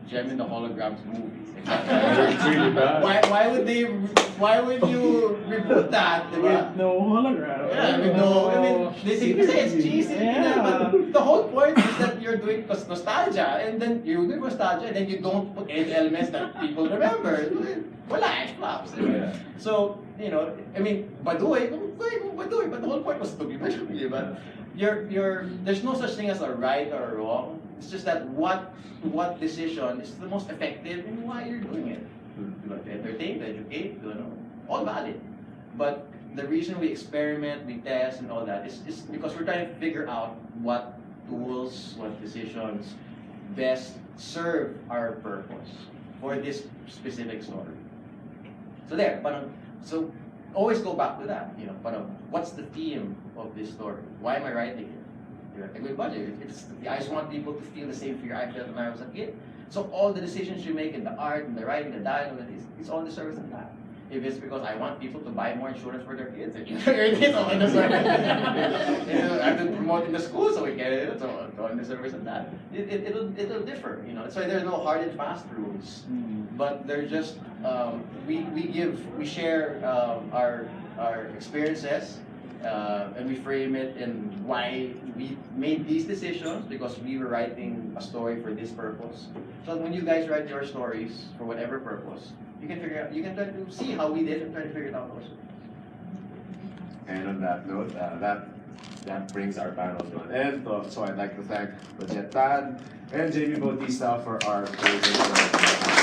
Gem in the Holograms movie. It's really bad. Why would you reboot that? With no hologram. Yeah, with no, I mean, they say it's cheesy, Yeah. but the whole point is that you're doing nostalgia, and then you do nostalgia, and then you don't put any elements that people remember. Wala, it flops. Yeah. So, you know, I mean, Baduy, but the whole point was to be Baduy, but there's no such thing as a right or a wrong. It's just that what decision is the most effective and why you're doing it. You know, to entertain, to educate, you know, all valid. But the reason we experiment, we test, and all that is because we're trying to figure out what tools, what decisions best serve our purpose for this specific story. So there, so always go back to that. You know, what's the theme of this story? Why am I writing it? A good budget. I just want people to feel the same fear I felt when I was a kid. So all the decisions you make in the art, in the writing, the dialogue, it's all in the service of that. If it's because I want people to buy more insurance for their kids, it's all in the service. I have to promote in the school so we get it. It's all in the service of that. It'll differ. You know, that's why there's no hard and fast rules. But they're just we share our experiences. And we frame it in why we made these decisions, because we were writing a story for this purpose. So when you guys write your stories for whatever purpose, you can figure out, you can try to see how we did and try to figure it out also. And on that note, that brings our panel to an end. So I'd like to thank Budjette and Jamie Bautista for our closing.